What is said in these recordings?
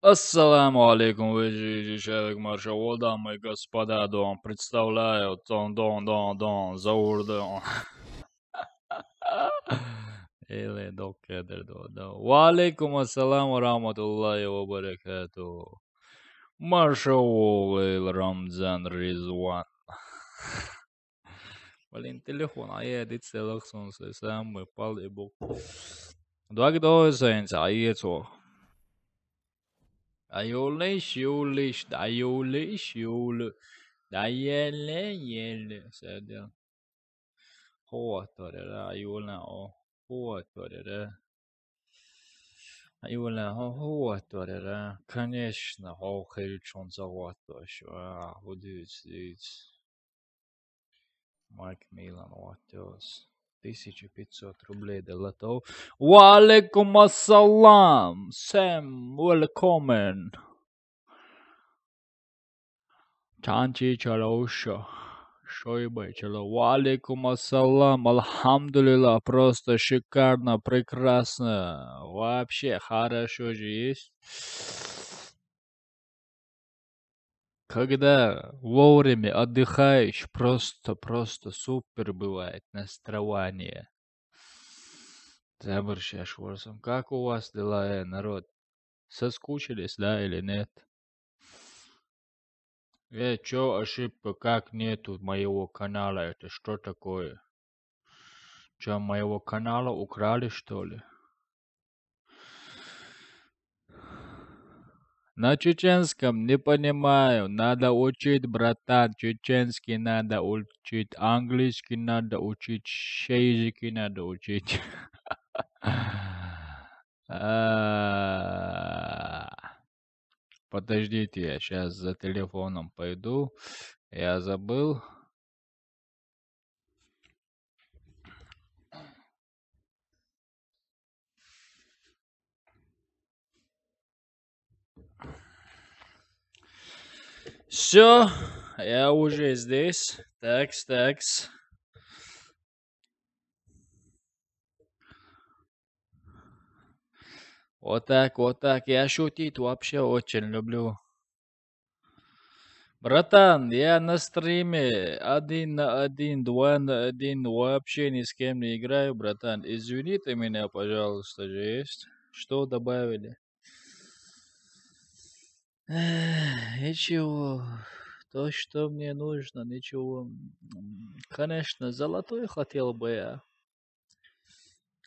Ассаламу алейкум, вы человек маршал, дамы и господа, дом, представляю, дон, Заур, дон. Или докедер, да. Ва алейкум ассалам ва рахматуллахи ва баракату. Маршал Рамзан Ризван. Блин, телефон, а я дит целых солнце, сам мы пал и бог. Два сенс, а я цо. Ayolish, Dayele, said the Hoa Torera, Ayola, Hoa Torera, Ayola, Hoa Torera, Конечно, Хохельчон Завато, Удиц, Майк Милан, Ватос. 1500 рублей долатов. Валикум ассалам, Сэм, welcome. Танчи чалауша. Шойбай чалау. Валикум ассалам. Алхамдулилlah. Просто шикарно, прекрасно. Вообще хорошо же есть. Когда вовремя отдыхаешь, просто супер бывает настроение. Заборщаш ворсом. Как у вас дела, народ? Соскучились, да, или нет? Чё ошибка, как нету моего канала? Это что такое? Чё, моего канала украли, что ли? На чеченском не понимаю. Надо учить, братан. Чеченский надо учить. Английский надо учить. Все языки надо учить. Подождите, я сейчас за телефоном пойду. Я забыл. Все, я уже здесь. Такс. Вот так. Я шутить вообще очень люблю. Братан, я на стриме 1 на 1, 2 на 1, вообще ни с кем не играю, братан. Извини ты меня, пожалуйста, же есть. Что добавили? Ничего. То, что мне нужно, ничего. Конечно, золотой хотел бы я.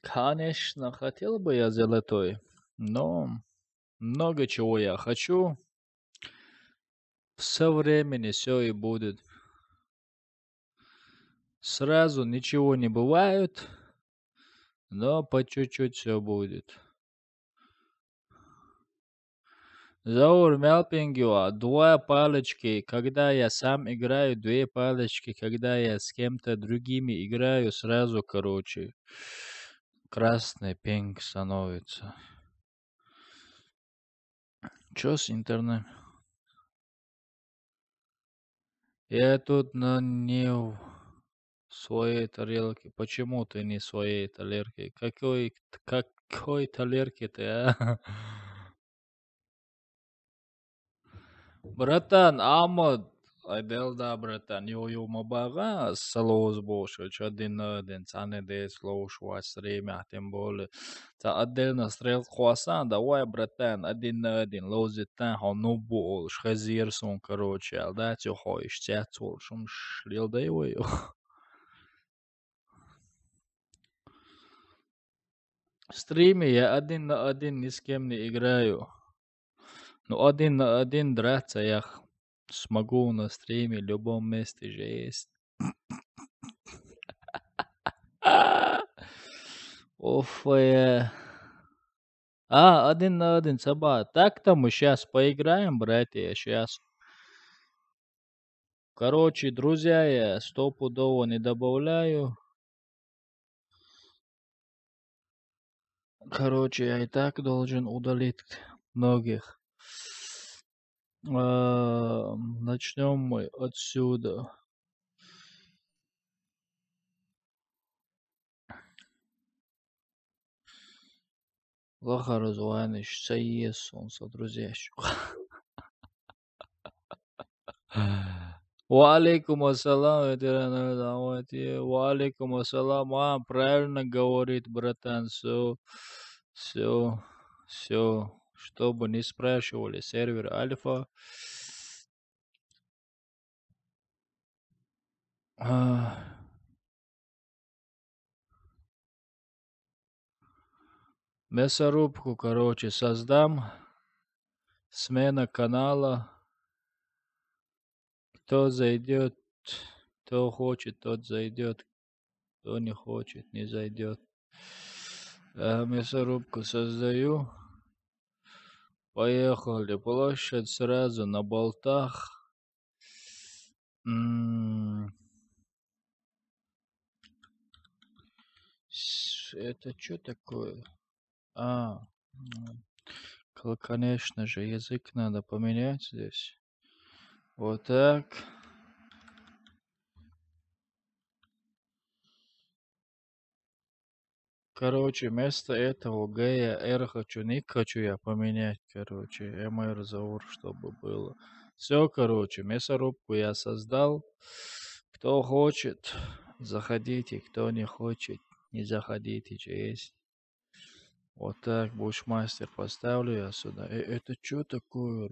Конечно, хотел бы я золотой. Но много чего я хочу. Со времени все и будет. Сразу ничего не бывает, но по чуть-чуть все будет. Заур Мелпингюа, 2 палочки, когда я сам играю, 2 палочки, когда я с кем-то другими играю, сразу, короче, красный пинг становится. Чё с интернетом? Я тут не в своей тарелке. Почему ты не в своей тарелке? Какой тарелке ты, а? Братан, Ахмад, Айделда, братан, мабага, салоз бошо, 1 на 1, цаны дей слоушва стримя, тем более. Та отдельно стрел хуасан, давай, братан, 1 на 1, лозитан, хану бол, шхазирсон, короче, алда, тюхоиш, тяцул, шум шлил да его. В стриме я 1 на 1 ни с кем не играю. Ну, 1 на 1 драться я смогу на стриме, в любом месте же есть. Уф, 1 на 1, Саба. Так-то мы сейчас поиграем, братья, сейчас. Короче, друзья, я стопудово не добавляю. Короче, я и так должен удалить многих. Начнем мы отсюда. Лахару звонишь, саес, он со друзьящу. Валейкум ассалам, ветераны давайте. Валейкум ассалам. Правильно говорит, братан. Все, все. Чтобы не спрашивали, сервер Альфа. Мясорубку, короче, создам. Смена канала. Кто зайдет, кто хочет, тот зайдет. Кто не хочет, не зайдет. Мясорубку создаю. Поехали. Площадь сразу на болтах. Это что такое? Конечно же, язык надо поменять здесь. Вот так. Короче, вместо этого Г я R хочу, ник хочу я поменять, короче, MR заур, чтобы было. Все, короче, мясорубку я создал. Кто хочет, заходите, кто не хочет, не заходите, есть. Вот так, бушмастер поставлю я сюда. Это что такое?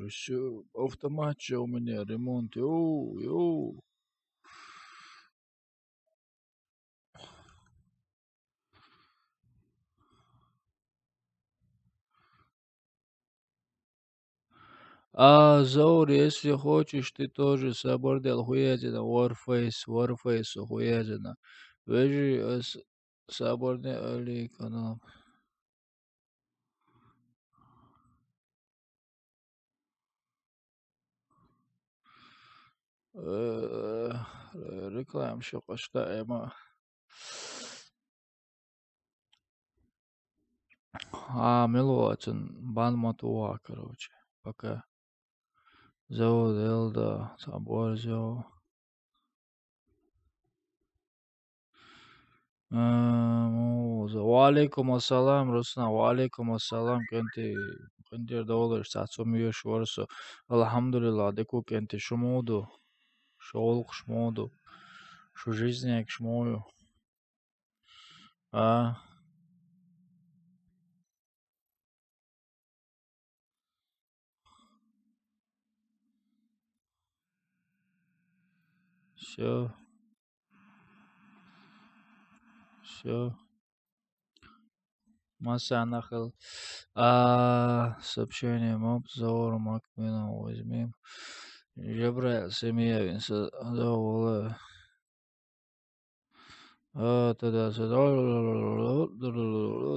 Автомат же у меня, ремонт. Йоу. Заур, если хочешь, ты тоже собордел хуязина. Warface хуязина. Вежи соборне али канал. Реклам шоқашта эма. Милуатин бан матуа, короче. Пока. Заур Элда, собор заур. Валейкум ассалам, Руслан. Валейкум ассалам, кенти. Кентир доллар, сацумиё шварсо. Алхамдулилlah, деку кенти шумуду. Шолк шмуду. Шу жизняк шмую. Все. Масса нахал. Сообщение моб заур макмина возьмем. Жабраил семья винса завола. Тогда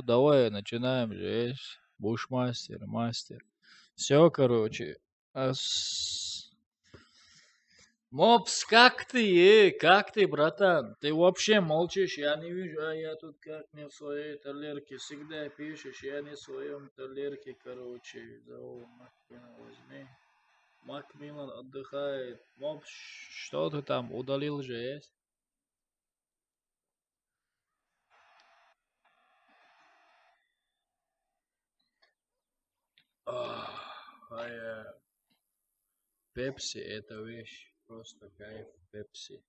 давай начинаем здесь. Бушмастер, мастер. Все, короче. Мопс, как ты, братан? Ты вообще молчишь, я не вижу, я тут как не в своей талерке. Всегда пишешь, я не в своем талерке, короче. Макмиллан возьми. Макмиллан отдыхает. Мопс, что ты там, удалил же, есть? Пепси это вещь, просто кайф, Пепси.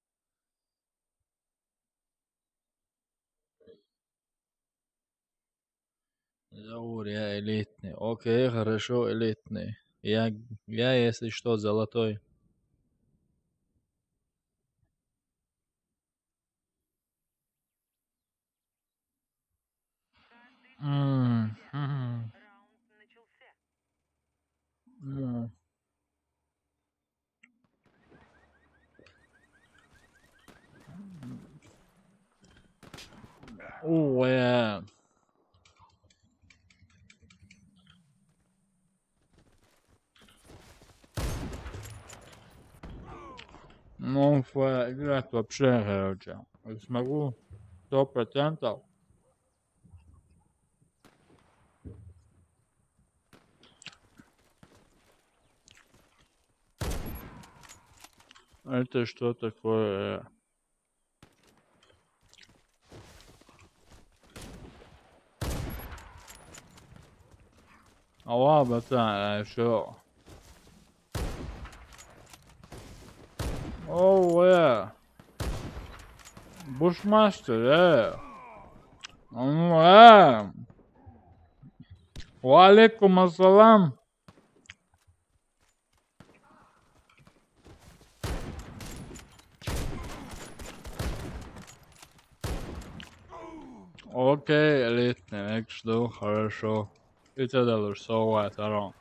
Заур, я элитный. Окей, хорошо, элитный. Я, если что, золотой. Yeah. Ну, играть вообще, короче. Смогу 100%. Это что такое? Алло, братан, что? Оу, Бушмастер, Ну, Валейкум ассалам. Окей, элитный, я жду, хорошо. И ты делаешь, so what, I don't.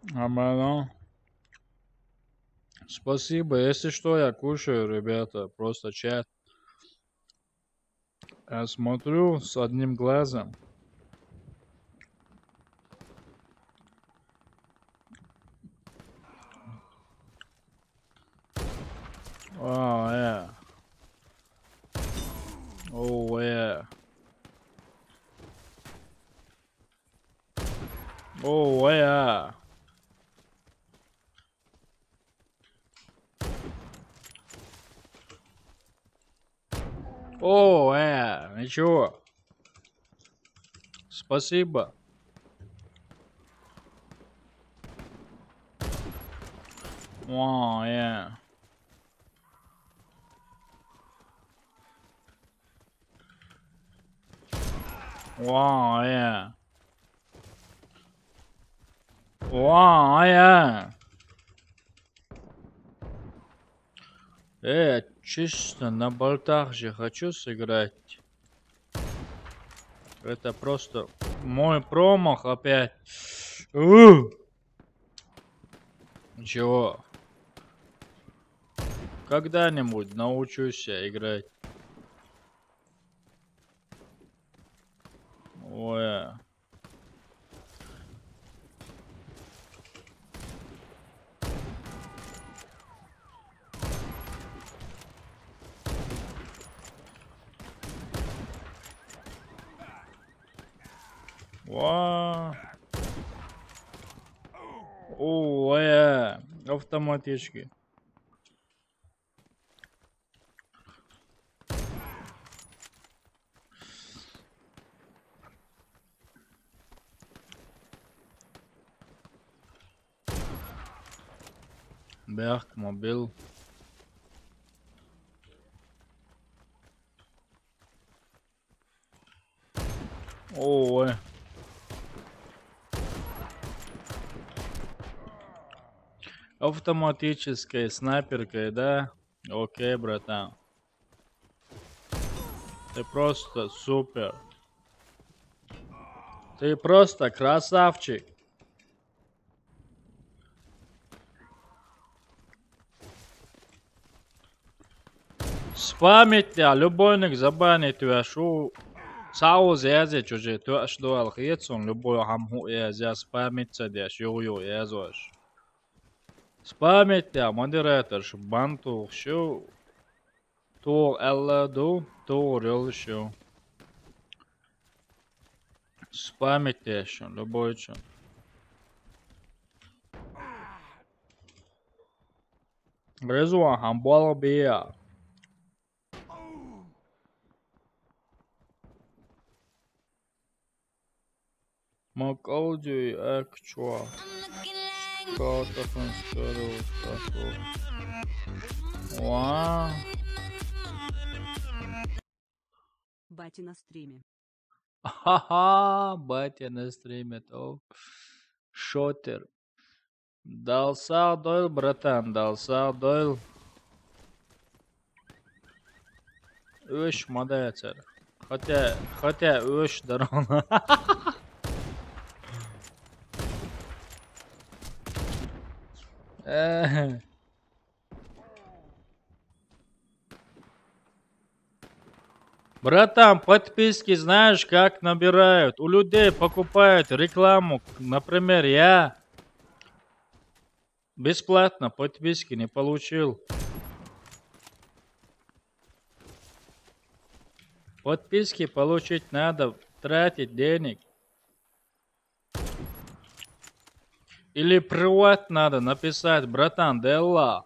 Нормально. Спасибо. Если что, я кушаю, ребята. Просто чат. Я смотрю с одним глазом. О, О, О, О, ничего. Спасибо. О, О, О, чисто на болтах же хочу сыграть. Это просто мой промах опять. Ничего. Когда-нибудь научусь я играть. Ой. Ва. Ой. Автоматически. Берг, мобил. Ой. Автоматической снайперкой, да? Окей, братан. Ты просто супер. Ты просто красавчик. Спамить тебя, любойник забанит тебя, шо сауз язе чуже, tu аш дуал хиетсон, любой хамху язе спамить цадяш, йо-йо язош. Спамить тебя, модератор, банту, шо, то элла ду, то рел шо. Спамить тебя, шо, любой чон. Резуа хамбала бия. Макалди экчуа. Карта фанстеру, тако. Вау. Батя на стриме. Ха-ха, батя на стриме, то. Шотер. Дался Дойл, братан, дался Дойл. Өш модератор. Хотя өш дрон. Братан, подписки знаешь, как набирают? У людей покупают рекламу. Например, я бесплатно подписки не получил. Подписки получить надо, тратить денег. Или приват надо написать, братан, Делла,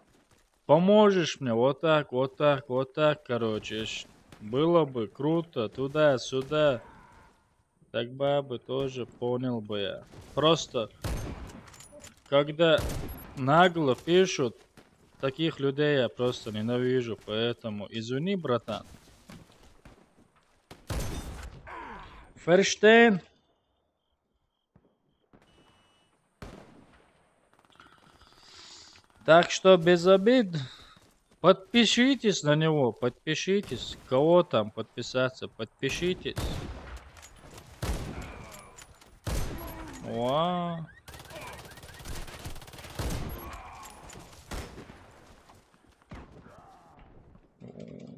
поможешь мне вот так, вот так, вот так, короче. Было бы круто, туда-сюда. Так бы тоже понял бы я. Просто, когда нагло пишут, таких людей я просто ненавижу, поэтому извини, братан. Ферштейн. Так что без обид. Подпишитесь на него, подпишитесь. Кого там подписаться, подпишитесь. Вау.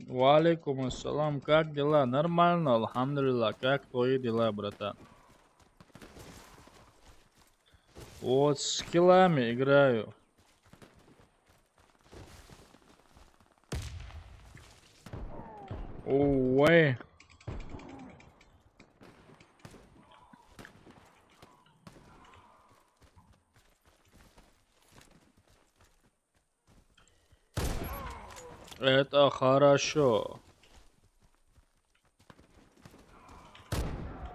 Валейкум ассалам. Как дела? Нормально, алхамдулилlah. Как твои дела, братан? Вот с скиллами играю. Ой. Это хорошо.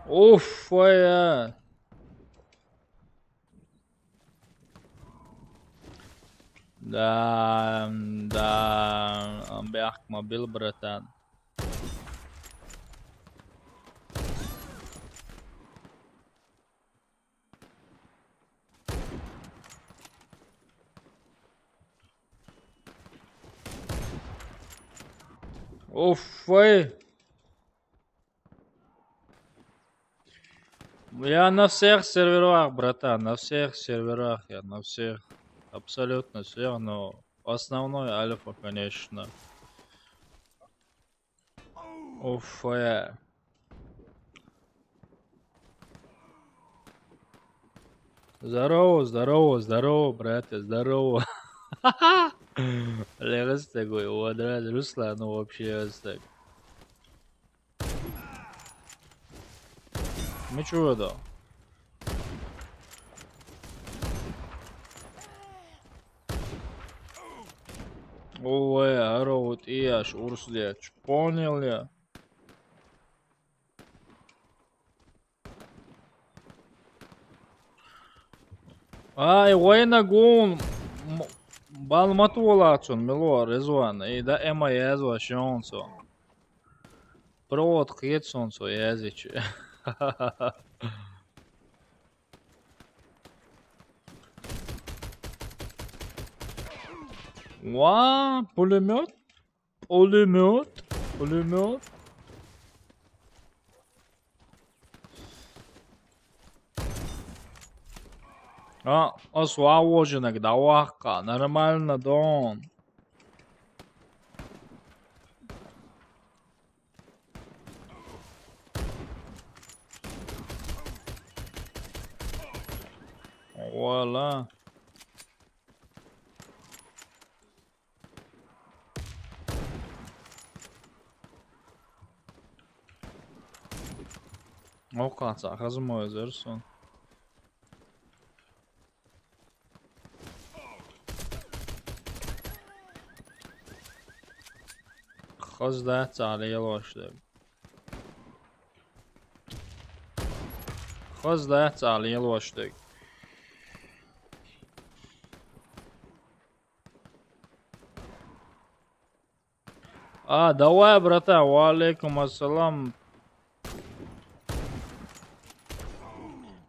Уф, я. Да, да, бях мобил, братан. Уф, я на всех серверах, братан, на всех серверах, я на всех, абсолютно всех, но основной альфа, конечно. Уф, Здорово, здорово, здорово, братья, здорово. Легас такой, вот раз, Руслан, ну вообще раз так. Мы чего да? Ой, вот и аж урсле, понял я. Ай, война гон. Балматулацун, мило, Резван, и да эма язва шонсо. Провод хитсонсо язычи. Ва, пулемет, пулемет, пулемет. Освобожденок, давака, нормально, дон. Вуаля. Окаца, хазмой зерсон. Хазда цали елошдаг. Хазда цали елошдаг. Давай, братан, валейкум ассалам.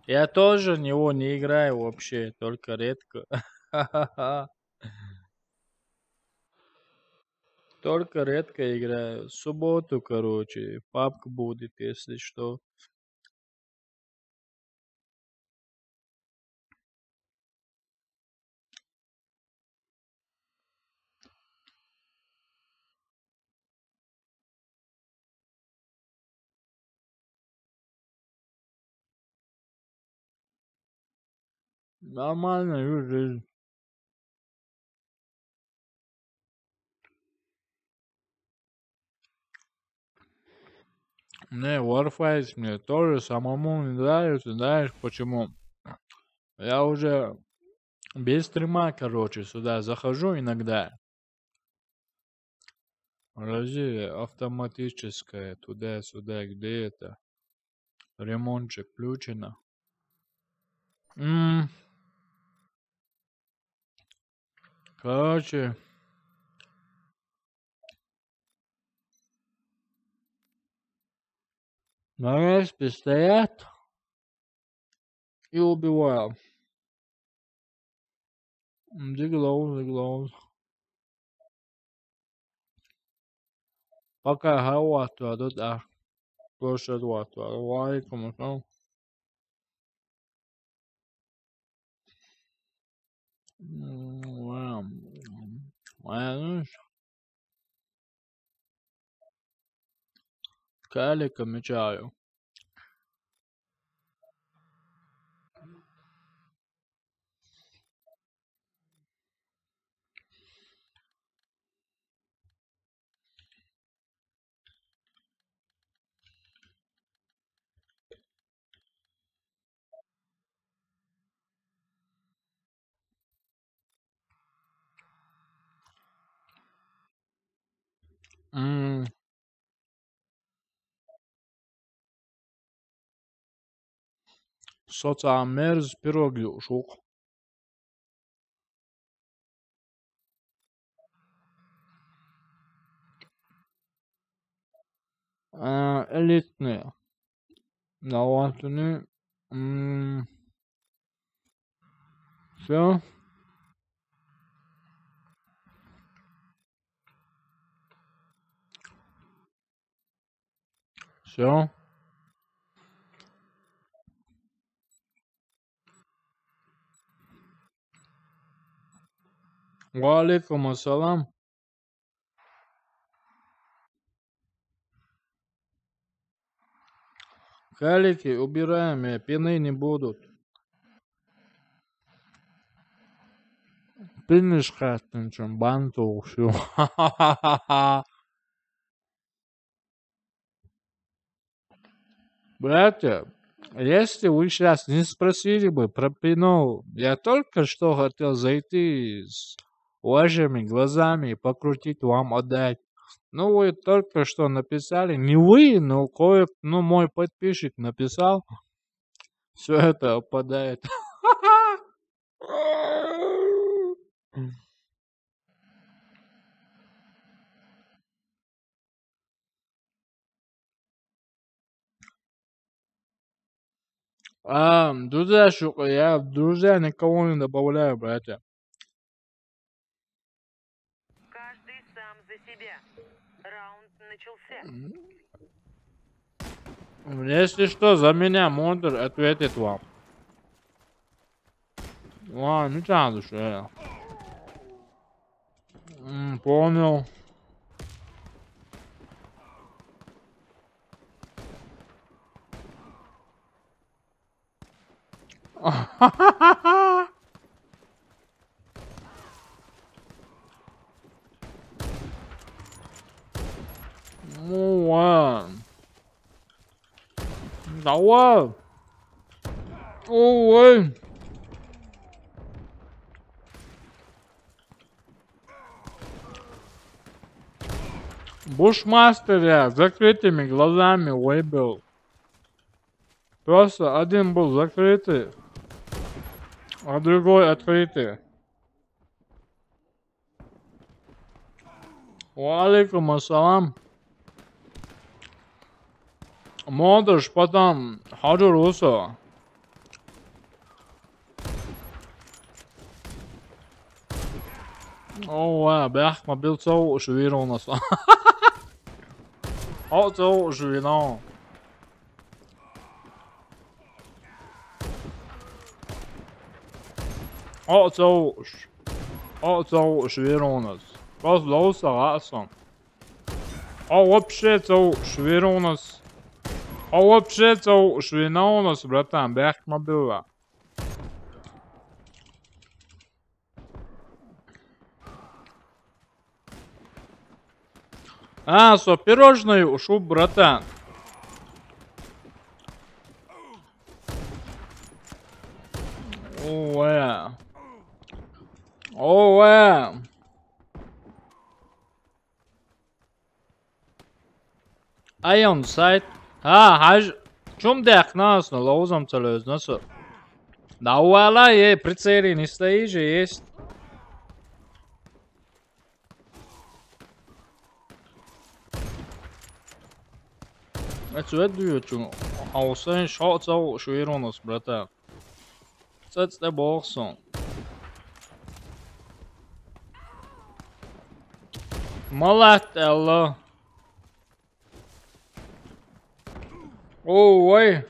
Я тоже него не играю вообще, только редко. Только редко играю. В субботу, короче, папка будет, если что. Нормально, жизнь. Не, Warface мне тоже самому не нравится, знаешь почему? Я уже Без стрима, короче, сюда захожу иногда. Рази автоматическое, туда-сюда, где это? Ремонтчик включено. Короче. На респе стоят и убивают. Диглоуз. Пока гауату, да. Площадь вату. Алейкум ассалам. Калика мечаю. Социал мерз пироги ушук. Элитные. Даватыны. Все. Все. Валейкум ассалам. Калики убираем, пины не будут. Пины шкатен, чем банту, все. Братья, если вы сейчас не спросили бы про пину, я только что хотел зайти с вашими глазами и покрутить вам отдать. Ну, вы только что написали, не вы, но мой подписчик написал, все это опадает. Друзья, я в друзья никого не добавляю, братья. Каждый сам за себя. Раунд начался. Если что, за меня Модер ответит вам. Ладно, не надо, что я. Понял. Ну ладно. Давай. Ой. Бушмастер я с закрытыми глазами выбил. Просто один был закрытый, а другой открытый. Валейкум ассалам. Можешь потом хажурусу. О, бях, мобил цоу швирунас. О, цоу швирун. О, цоу швирунас. Просто лоуса расом. О, вообще цоу швирунас. О, вообще цоу швирунас, братан, бях, мобила. Со пирожной ушел, братан. Ой. اوه ايون سايت ها حاج شو مداخ ناس لوزم تلوز نصر Да уала je, прицели не стоишь же есть. Это ведь Hausen schaut so schwer aus, Bruder. Setz der Boxen. Malat Allah. Ой.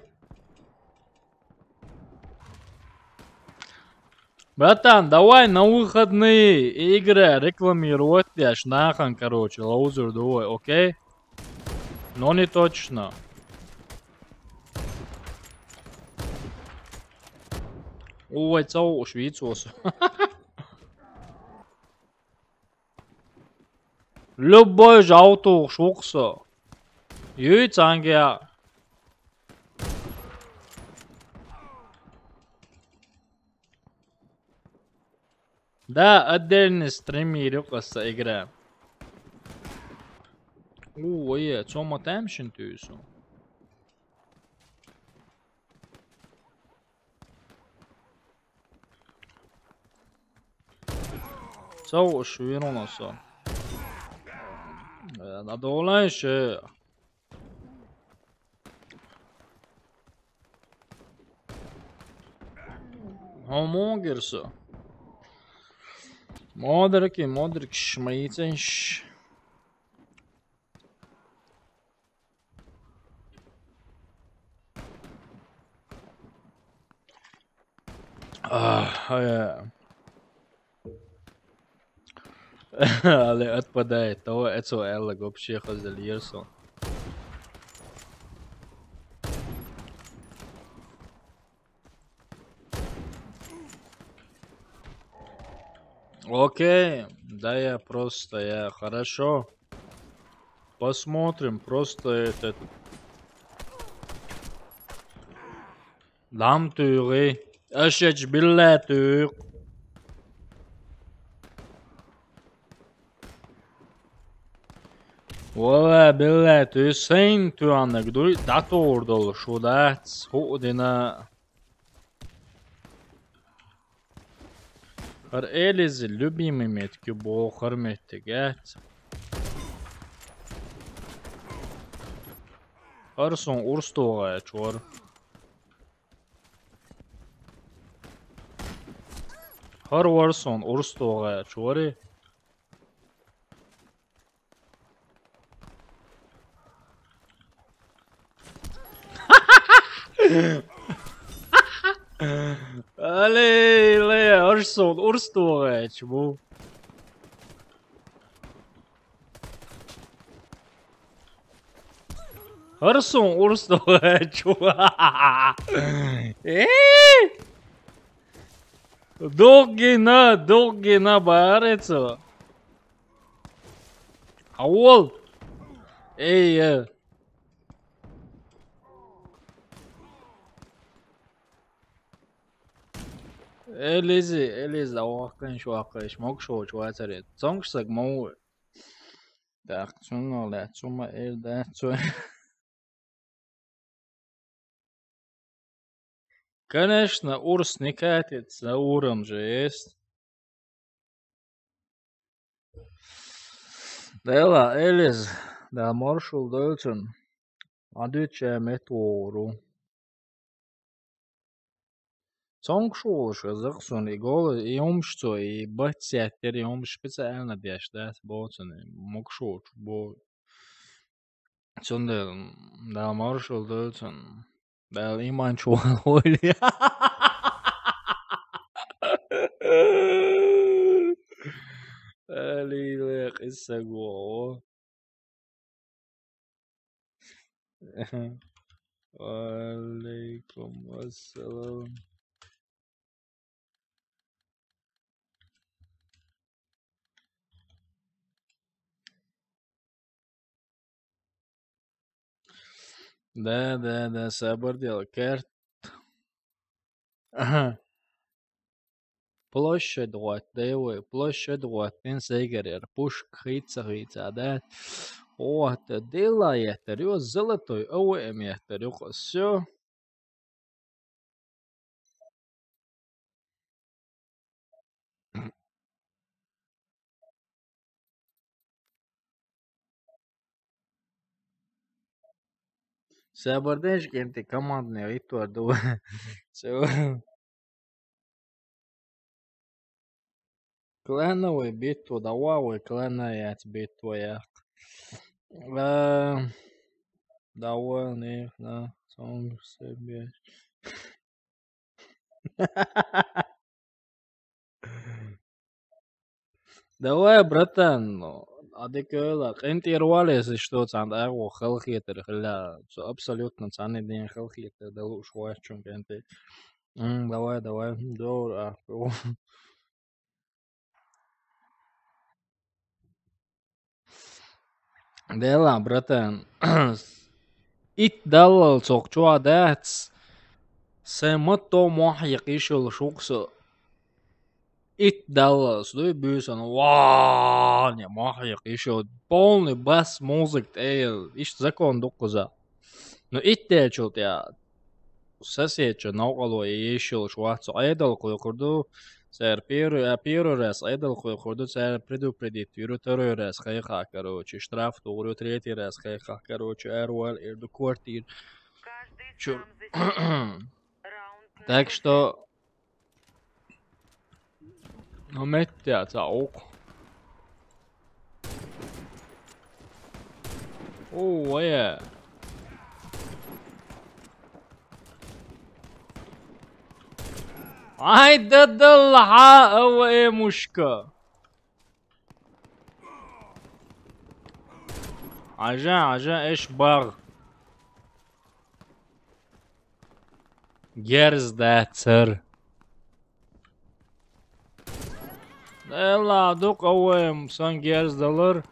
Братан, давай на выходные игры рекламировать дашь нахрен, короче, лаузер давай, окей? Но не точно. Ой, цау швейцос. Любой жауту шукса. Юйцангя. Да, отдельный стример قصة игра. Ой, что мы там шинтуюсу? Что швырну носа? Надо улайше. Homongirse. Modrik schmeitens. Ja. Але отпадает. То это Элла вообще хазалирсо. Окей, да я хорошо. Посмотрим, просто этот... Дам тюры. Ашеч билетюр. Valla billahi sen tuanlık duy dat ordalı şu da hodina har eliz любимый метки бо хөрмәтте гәт Харсон урстога чор Har Warson урстога чори Allez, Harson, Orstorech, bu. Harson, Orstorech. Dogina, bareco. Avol. Ey, Elize, واقعا شو واقعش موك شو واتريت صنقشك مو ده شنو لا ثم ايه ده Конечно, Урс не катится, Уром же есть. Дела, Элиз, да маршал Дельтон, адюче метору. Сонгшулш, заксон и гол, и умшцо, и бацетер, и умш специально деш, да, боцен, мокшоч, бо... Цунде, да маршал Дельтон, да иман чуал, ой. Ali قصة جوه وعليكم السلام ده صبر دي الكارت площадь вот, девы, площадь вот, пенсегерер, пушк, хица, да. Вот, делает, золотой, ОМ, все. Сабардешки, انت командный ритуал, да. Все. Клановую битву давай, клановая битва, я. Довольный на сам себе. Давай, братан, ну, адекватно. Энтирвалес что там, его халхитер, хля, абсолютно ценный день халхитер, да лучше чем кенты. Давай, добро. Дела, братан. Ит дал цокчуа датс. Сэмото мохяк ишел шуксо. Ит дал сдой бюсон. Вау, не мохяк ишел. Полный бас музык эйл. Иш закон докуза. Но ит дечел я. Сосече наукало ишел шварцо. Айдал курду. Сэр первый раз айдал курду сэр предупредит. Второй раз хайха, короче. Штраф, второй, третий раз хайха, короче. Эрвал, эрду квартир. Каждый Чур. сам за себя. Раунд Так что... Ну, метятся, ок. О, Ай, да лха, мушка. عجان ايش باغ Gerz داتر يلا دوق اوام سان gerz دولار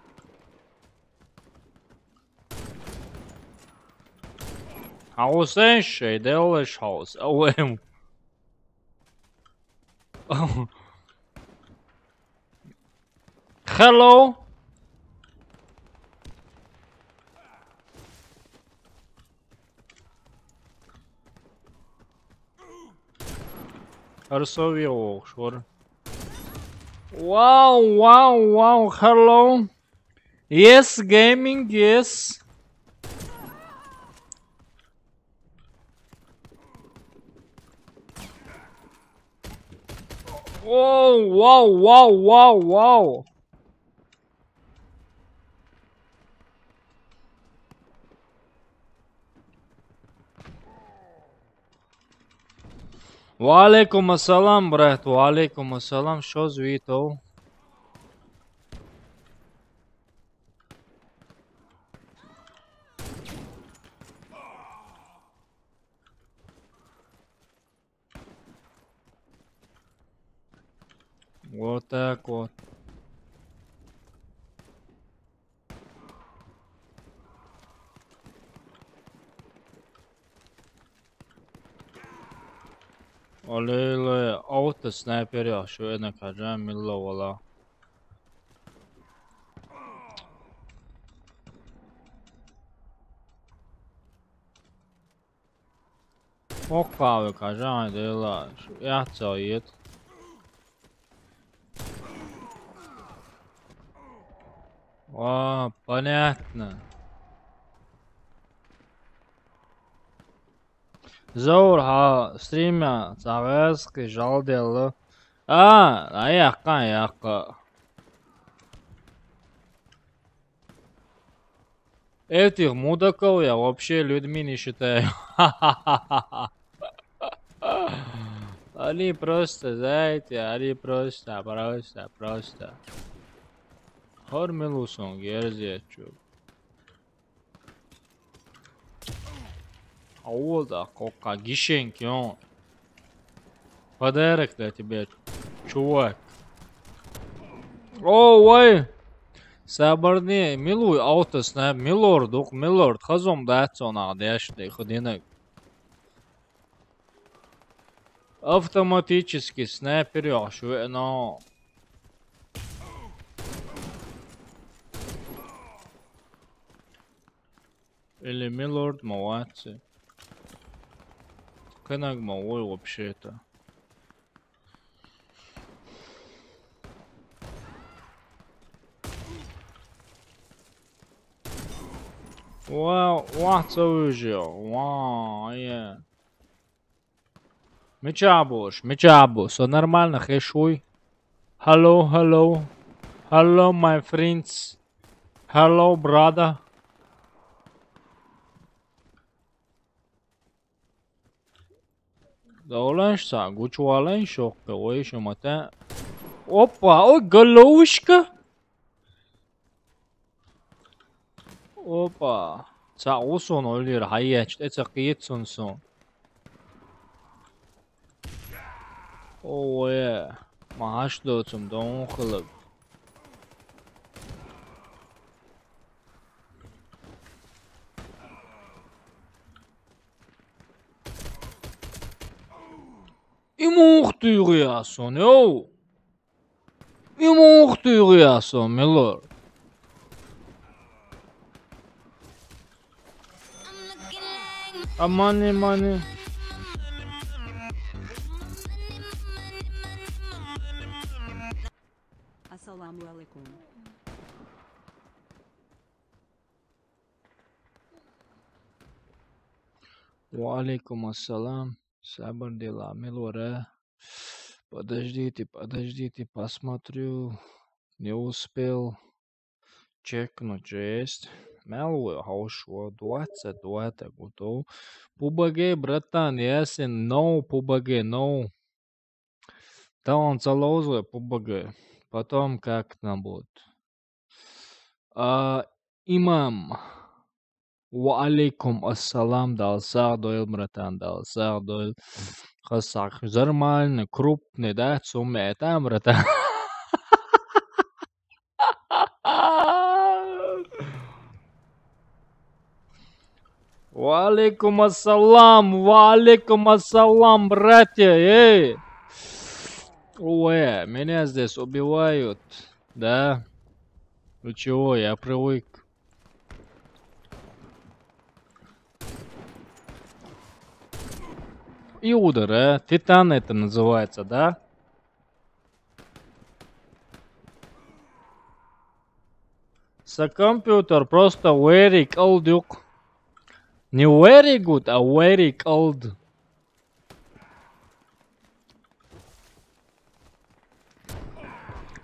Hausen şey delish house اوام Hello Arsoviyo şor Wow hello Yes gaming yes Wow Валейкум ассалам, брат, валейкум ассалам, що звітов? Вот так вот. Olele auto sniper ya şu ne kadar millo valla. Okkavi kadar dela şu yahtsayet. Понятно. Зор стримя завязки жалдел. Аяка. Этих мудаков я вообще людьми не считаю. Они просто, знаете, они просто. Хормелусон, герзечу. Ауылда кока гишенки он. Подарок для тебя, чувак. Ой. Сабарни, милуй аутоснайп, милорд, хазом датсон ағды яшты, худинак. Автоматически снайпер шو но. Или Милорд Маватси. Как мой вообще-то. Вау, what's уже? Вау, yeah. Мечабуш, все нормально, хэшуй. Hello, hello. Hello, my friends. Hello, brother. Да уланшса, гучуалан шокка, ой, шумата. Опа, ой, головушка. Опа. 자, 5손 올리라. 하이에, 에ца 끼읓손손. 오예. 마하시도 좀 너무 흘러. 이모խтуясон, ё. 이모խтуясон, милорд. Money. Ассаламу алейкум. Валейкум ассалам. Сабр дела, милорд. Подождите, посмотрю. Не успел чекнуть, есть. Мелвы, хаушло, 20 готов. Пубаге, братан, ясен, no, пубаге, no. Да он залозил, пубаге. Потом как нам будет? Имам. Ва алейкум ассалам, дал сардойл, братан, дал сардойл. Хасак, нормально, крупный, да, сумме, там, братан. Валейкум ассалам, братья, эй! Ой, меня здесь убивают, да? Ну чего, я привык. И удар, Титан это называется, да? Компьютер просто very cold. Не very good, а very cold.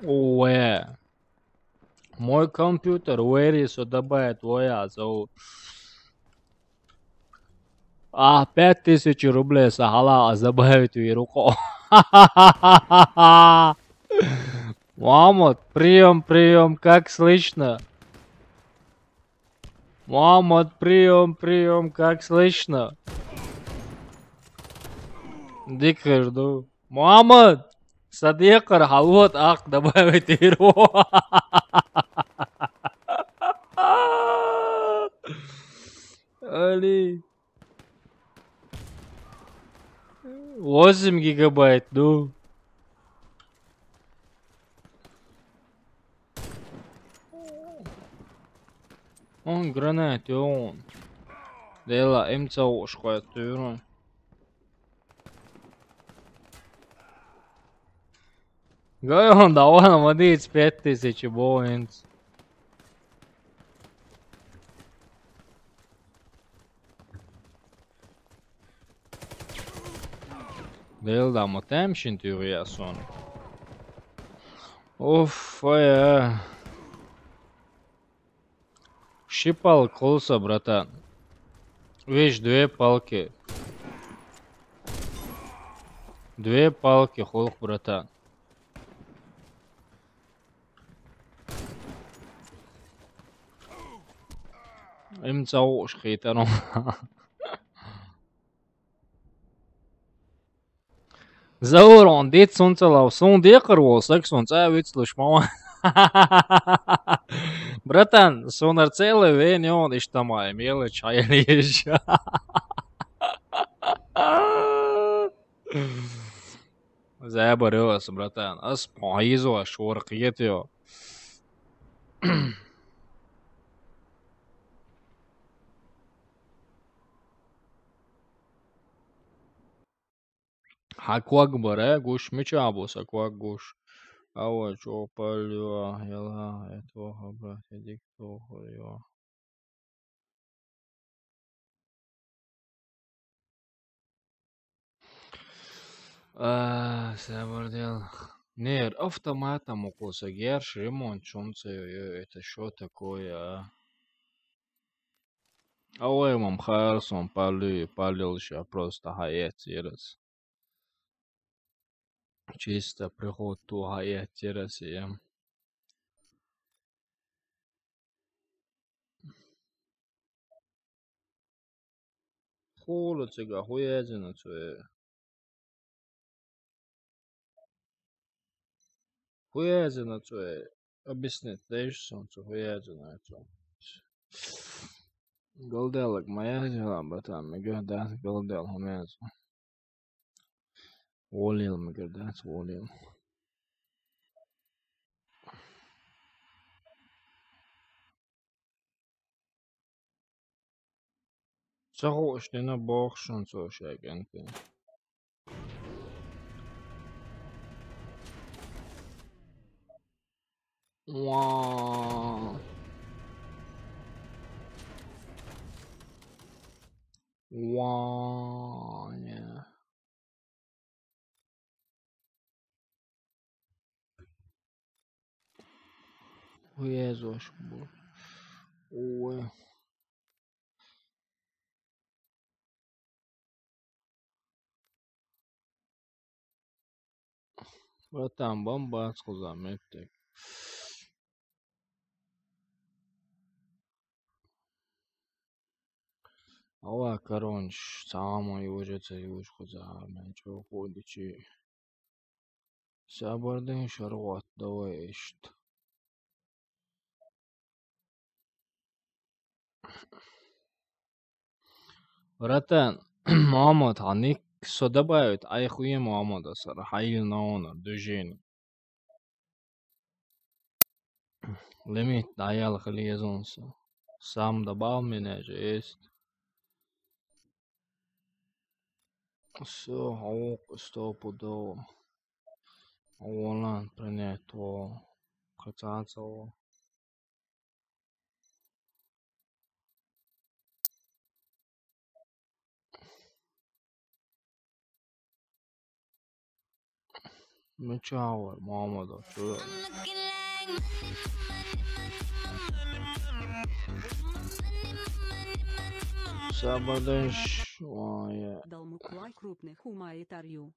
Ой. Мой компьютер very все добавит твоя зовут. 5000 рублей сахала забавит в руку. Мамот, прием, как слышно? Мамот, прием, как слышно? Дико жду. Мамот, садекар, халвот, ах, добавить его. Али. 8 гигабайт, ну. Он гранат, он. Дела, имца ушкает, ты. Говорю, да он водить 5000 боинц. Dela, mă tem și în teoria sună. Уф, Щипал колса, братан. Видишь, 2 палки. 2 палки, холх, братан. Им цауш хейтаном. Заурон, дед солнцелав, сон декар волсак, солнца вицлуш, мама. Братан, сонар целый вен, и он иштамай, мелочь, а я не езжу. Заборёс, братан. Ас поизо шорқиетио. Hakuak bare gush michabo sakuak gush. Awa chopalyo yala eto habra edik to horyo. Sabordel. Нет, автоматом укоса герш, ремонт чунце, это что такое? А ой, мам, Харсон, палил ща просто хаять раз. Чисто приход ту хаять раз ем. Хула цыга, хуязина цуэ. Хуязина цуэ. Объяснить, даешь солнце, хуязина это. Голделок, моя дела, братан, мы говорят, голдел, хамец. Волил, мы говорят, волил. Сахош, ты на бог шансо шагенты. Вау. Вау, не. Хуязош был. Ой. Братан, бомбацку заметьте. Ава, коронч, сама южится южку за чего ходичи. Сабардын шарват, давай ишт. Братан, Мамад, ханик что добавить? Ай хуе Мамада, сара, хайл наона, дужин. Лимит, даял хлезонса. Сам добавил меня же есть. Все, аук, стопудово. Овалан принято. Кацацово. Мечавар, Мамада, чё? Сабадыш, ой. Далмуклай крупных умаитарью.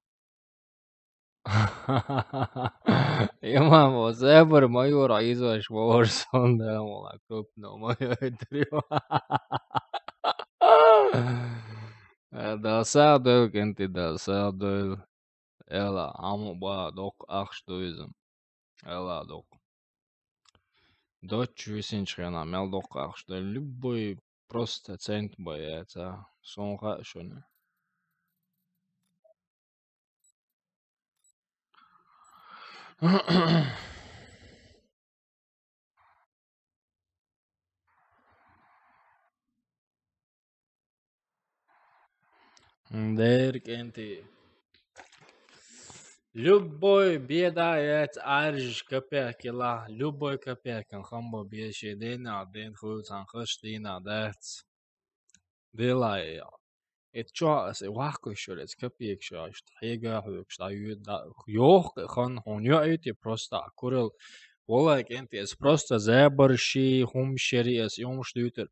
Имам, вот зебр мою раизу шворсон, да, мола крупно мою трио. Да садыл кенти да садыл. Эла, аму ба док ахштуизм. Эла док. Дочь висенчхена, мел док ахшту. Любой просто цент боится. Сонха шуне. Дер кенти. Любой бедает арж копейкила, любой копейкан хамбо беши дена ден хуцан хштина дэц. Делая. Это что, вахко шурец копейк шашт. Хега хукш да юда. Ёх хан хонё эти просто курил. Вола кенти эс просто зебрши хумшери эс юмштютер.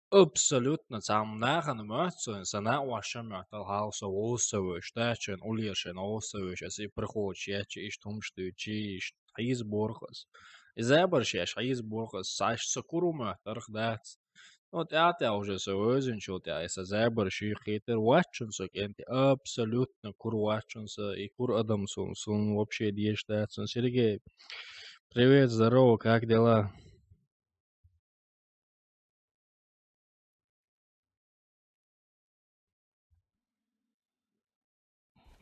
Абсолютно самнахан мёцэн сана вашам мётал хаусо осовыш тачен улешен осовыш аси прихоч ячи иш тумштучи иш хайз борхас. Изабаршеш хайз борхас саш сакуру мётар хдац. Вот это уже союзен чута, если забарши хитер вачунса кенти абсолютно кур вачунса и кур адамсон сон вообще дештацон. Сергей, привет, здорово, как дела?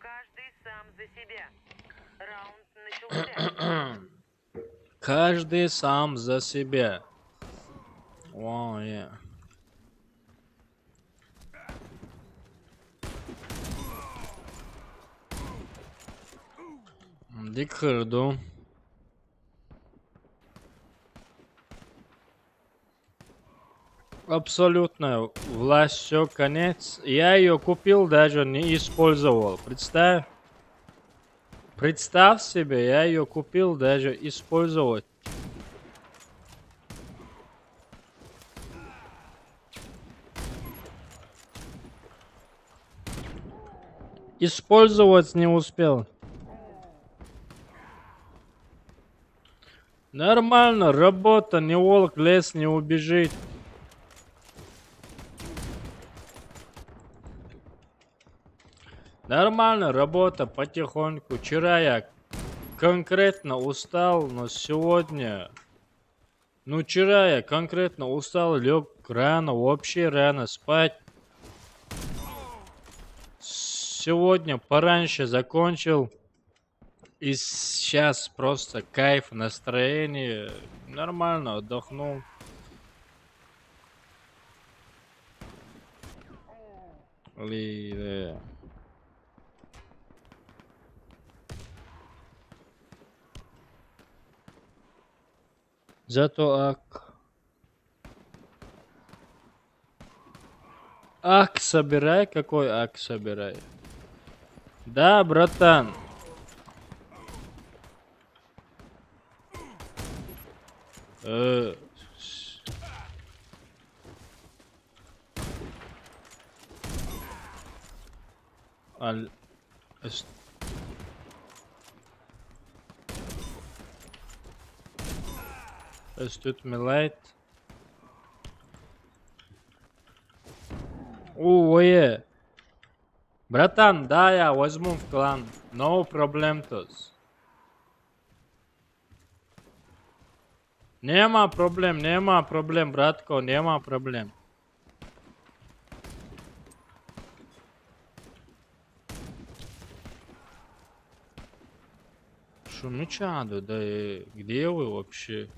Каждый сам за себя. Раунд начался. Каждый сам за себя. Вау, Dik kırdı. Абсолютная власть, все, конец. Я ее купил, даже не использовал. Представь себе, я ее купил, даже использовать. Использовать не успел. Нормально, работа, не волк, лес не убежит. Нормально, работа, потихоньку. Вчера я конкретно устал, но сегодня... Ну, вчера я конкретно устал, лег рано, вообще рано спать. Сегодня пораньше закончил. И сейчас просто кайф, настроение. Нормально, отдохнул. Зато ак собирай, какой ак собирай? Да, братан. Es tut mir leid. Ое. Братан, да, я возьму в клан. No problem тос. Нема проблем, братко, нема проблем. Шумичаду, да где вы вообще?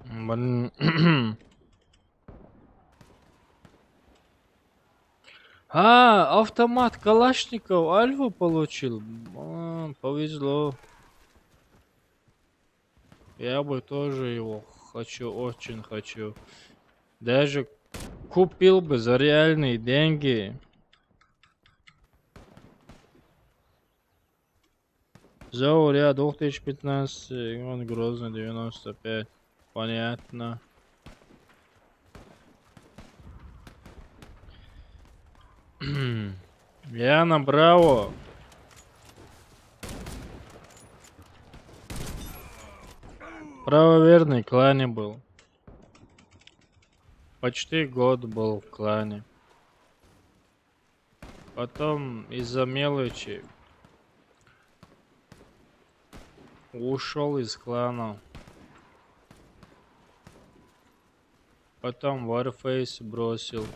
Блин. Автомат Калашников Альфа получил. Повезло. Я бы тоже его хочу, очень хочу. Даже купил бы за реальные деньги. Зауря 2015, он Грозный 95. Понятно. Я на Браво. Правоверный клане был. Почти год был в клане. Потом из-за мелочи ушел из клана. Потом Warface бросил.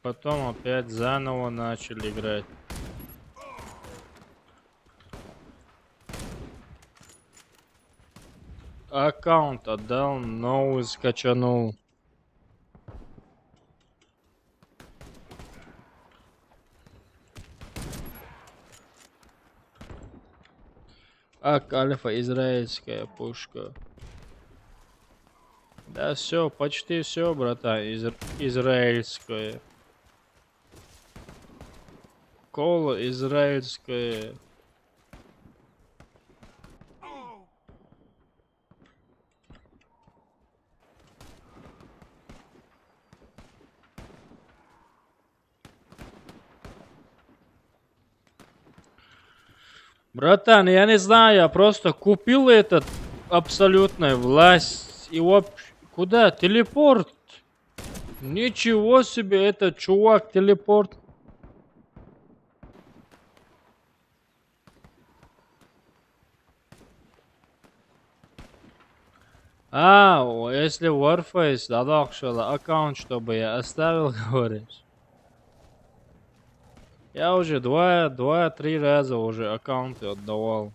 Потом опять заново начал играть. Аккаунт отдал, новый скачанул. Альфа израильская пушка. Да все, почти все, братан, израильское. Кола израильское. Братан, я не знаю, я просто купил этот абсолютную власть. И куда? Телепорт. Ничего себе, этот чувак телепорт. Если Warface додал аккаунт, чтобы я оставил, говоришь? Я уже два-три раза уже аккаунты отдавал.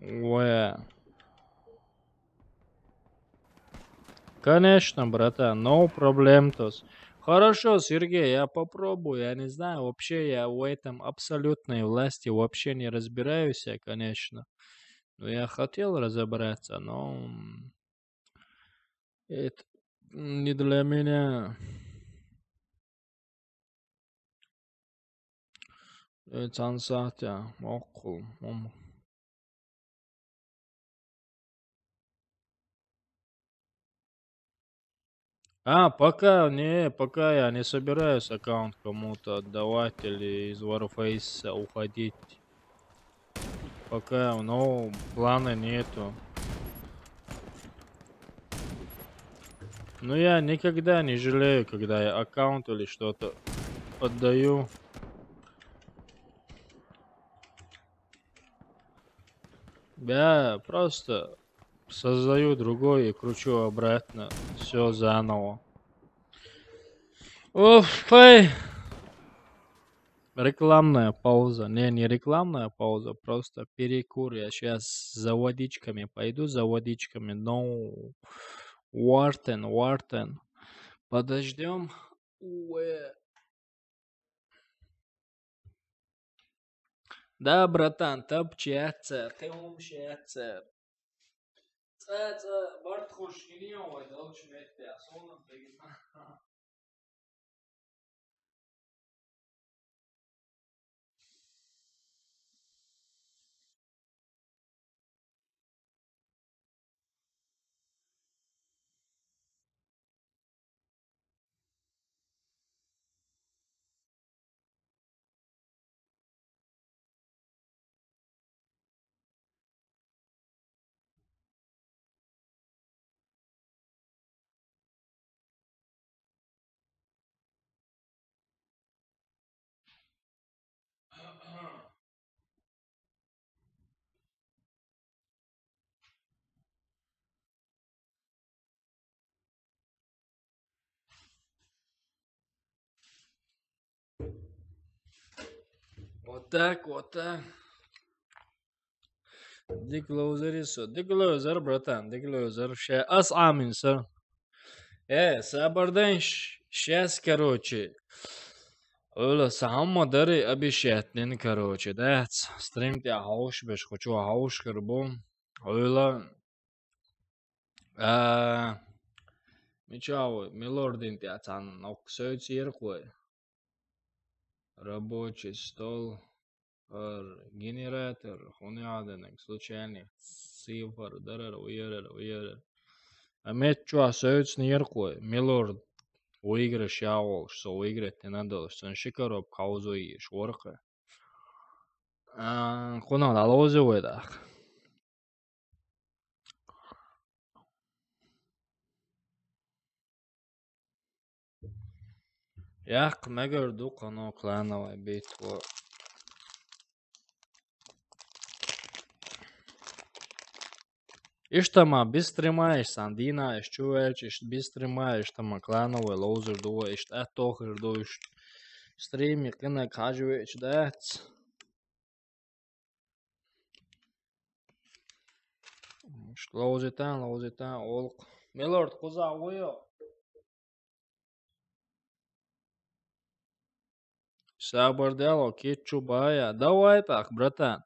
Ой. Конечно, братан, no problem тос. Хорошо, Сергей, я попробую. Я не знаю, вообще я в этом абсолютной власти вообще не разбираюсь, конечно. Но я хотел разобраться, но это не для меня. Это ансатя, окул. Пока я не собираюсь аккаунт кому-то отдавать или из Warface уходить. Пока, ну, плана нету. Но я никогда не жалею, когда я аккаунт или что-то отдаю. Я просто создаю другой и кручу обратно. Все заново. Уф, эй. Рекламная пауза. Не рекламная пауза, просто перекур. Я сейчас за водичками пойду, за водичками. No. Вартен. Подождем. Да, братан, топчаться. Ты умщаться. Барт хош гниёвый, долчу метте, а сонно тегина. Вот так, вот так. Диклоузер, братан, диклоузер. Асамин, сэр. Сабардан сейчас, короче. Öyle samma deri abişetnin короче, да? Стрим тебя хауш беш, хочу хауш кырбом. Öyle. Мечау, милордин тебя цан, нок сөйц еркой. Рабочий стол. Генератор, хуняденек, случайных цифр, дарар, уерер. А мечу сөйц неркой, милорд. Выигрыш явол, что выиграть не надо, что он шикароб каузу и шворка. Куна налози выдах. Як мегерду кано клановая битва. Иштама бистримаешь сандина, чуваешь, бистримаешь тама клановая лозер дуа, ишт атохер душ. Стрим кына кажуешь дац. Лозитан, олк. Милорд, куза уйо. Сабардел, окей, чубая. Давай так, братан.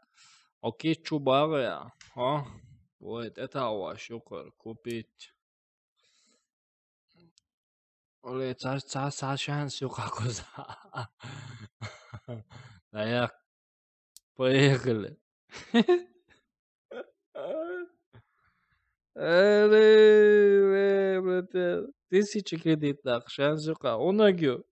Окей, чубая. Вот, это ваш шукр купить. Оле, шанс куза. Да я, поехали. Братан. 1000 кредитах, шанс юка. Онагю.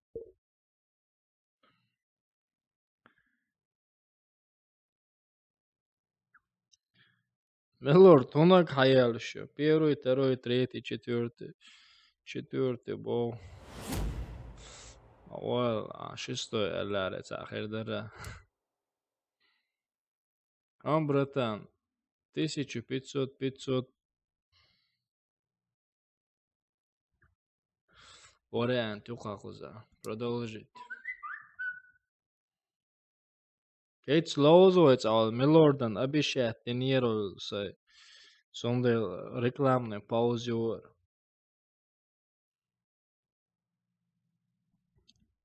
Милорд, хунак хаял еще. Первый, второй, третий, четвертый. Четвертый был. Шестой, алярец, ахирдара. Братан, 1500, 500. Вариант, юхахуза. Продолжить. Кейт слоузуется, ал милордан обещает тренировался. Сондай рекламный паузер.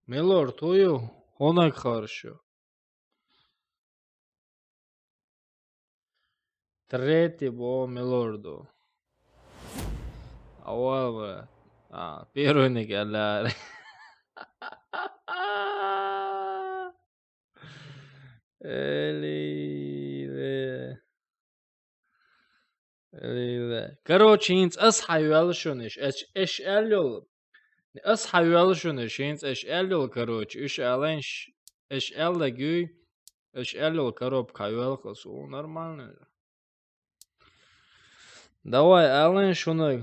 Милорд, ую, хунак хорошо. Третий был милорду. Авал, первый никогда. Элиле. Элиле. Короче, инц أصحى يوالشونش إيش قالوا أصحى يوالشونش инц إيش قالوا короче إيش قالنش إيش قال جوي إيش قالوا كروب كايوالخس нормально. Давай, Ален шунак.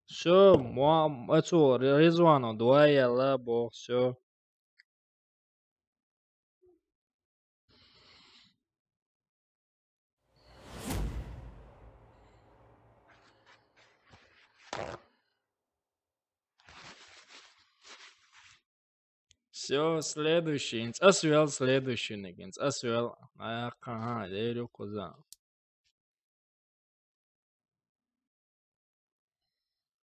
Все, это Резвану, давай я лабо, все. Все, следующий. Асвел следующий, Никинс. Асвел. Ага, я коза.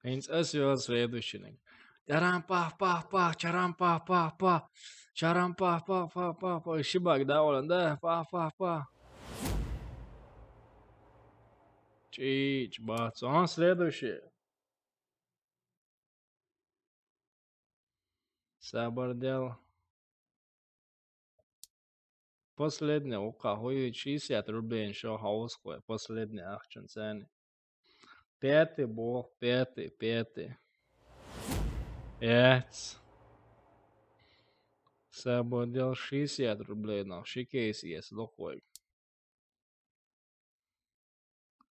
Инц асвел следующий, Ник. Чарам пах пах пах, чарам пах пах пах. Чарам пах пах пах пах пах. Шибак, да, Олен, да, пах пах пах. Чич, бац. Он следующий. Сабардел. Последний, у кого 60 рублей, еще хауское. Последний, ахчен цены. Пятый был, пятый. Пять. Сабардел 60 рублей, но шикейс есть, лохой.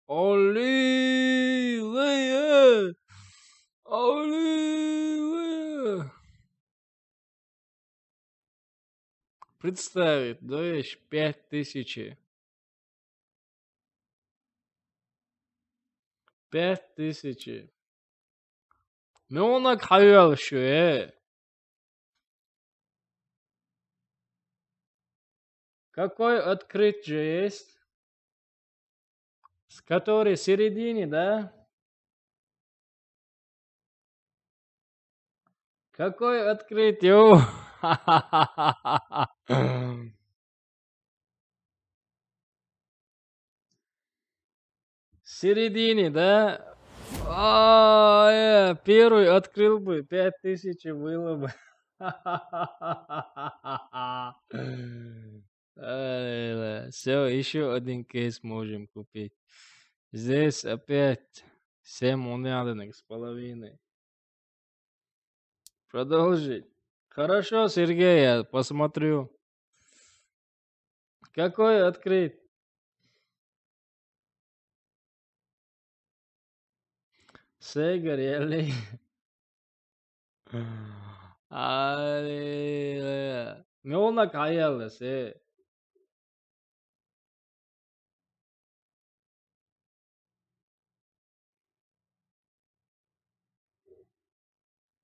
Оливия! Оливия! Представить, даешь 5000. 5000. Мёнак хаял еще, Какой открыт же есть? С которой в середине, да? Какой открыт, ё? В середине, да? Первый открыл бы, 5000 было бы. Все, еще один кейс можем купить. Здесь опять 7 унядных с половиной. Продолжить. Хорошо, Сергей, я посмотрю. Какой открыт? Сегарели. Мёнак хаялас,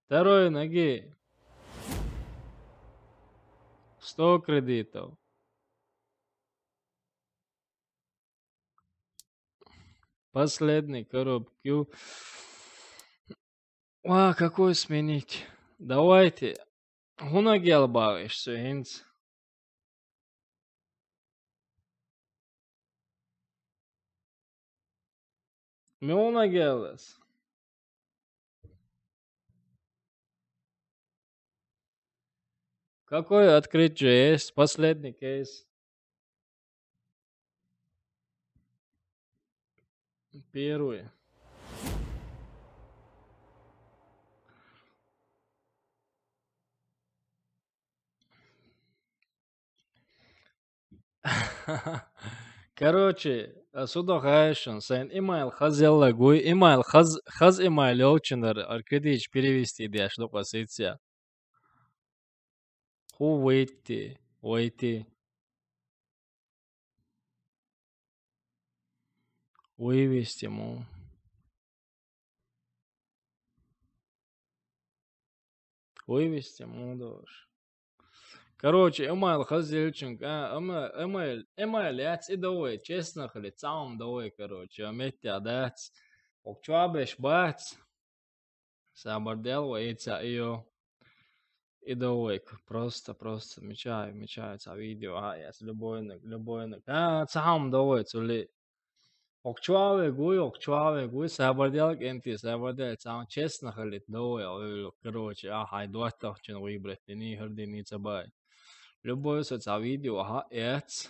Второй ноги. 100 кредитов. Последний коробку. Какой сменить? Давайте. Гунагел бавишься, инц. Мёнагелас. Какой открыть же есть? Последний кейс. Первый. Короче, сюда хайшен, sen email хаз ялла гуй, email хаз email елчинар, аркадич перевести дяш до позиция. Ху вейти, вывести му. Вывести му дош. Короче, email хаз елчин, email яц и давай, честно хали, цаум давай, короче, аметти адац. Окчуабеш бац, сабардел вейца ее. И давай, просто мечаю, ца видео, яс, любойник. Цаум давай, цули. Окчуаве гуй, сабардел кенти, сабардел, цаум честно хали, давай, короче, хай, дуатах, чин выбрать, ни херди, ни цабай. Любой ца видео, яц.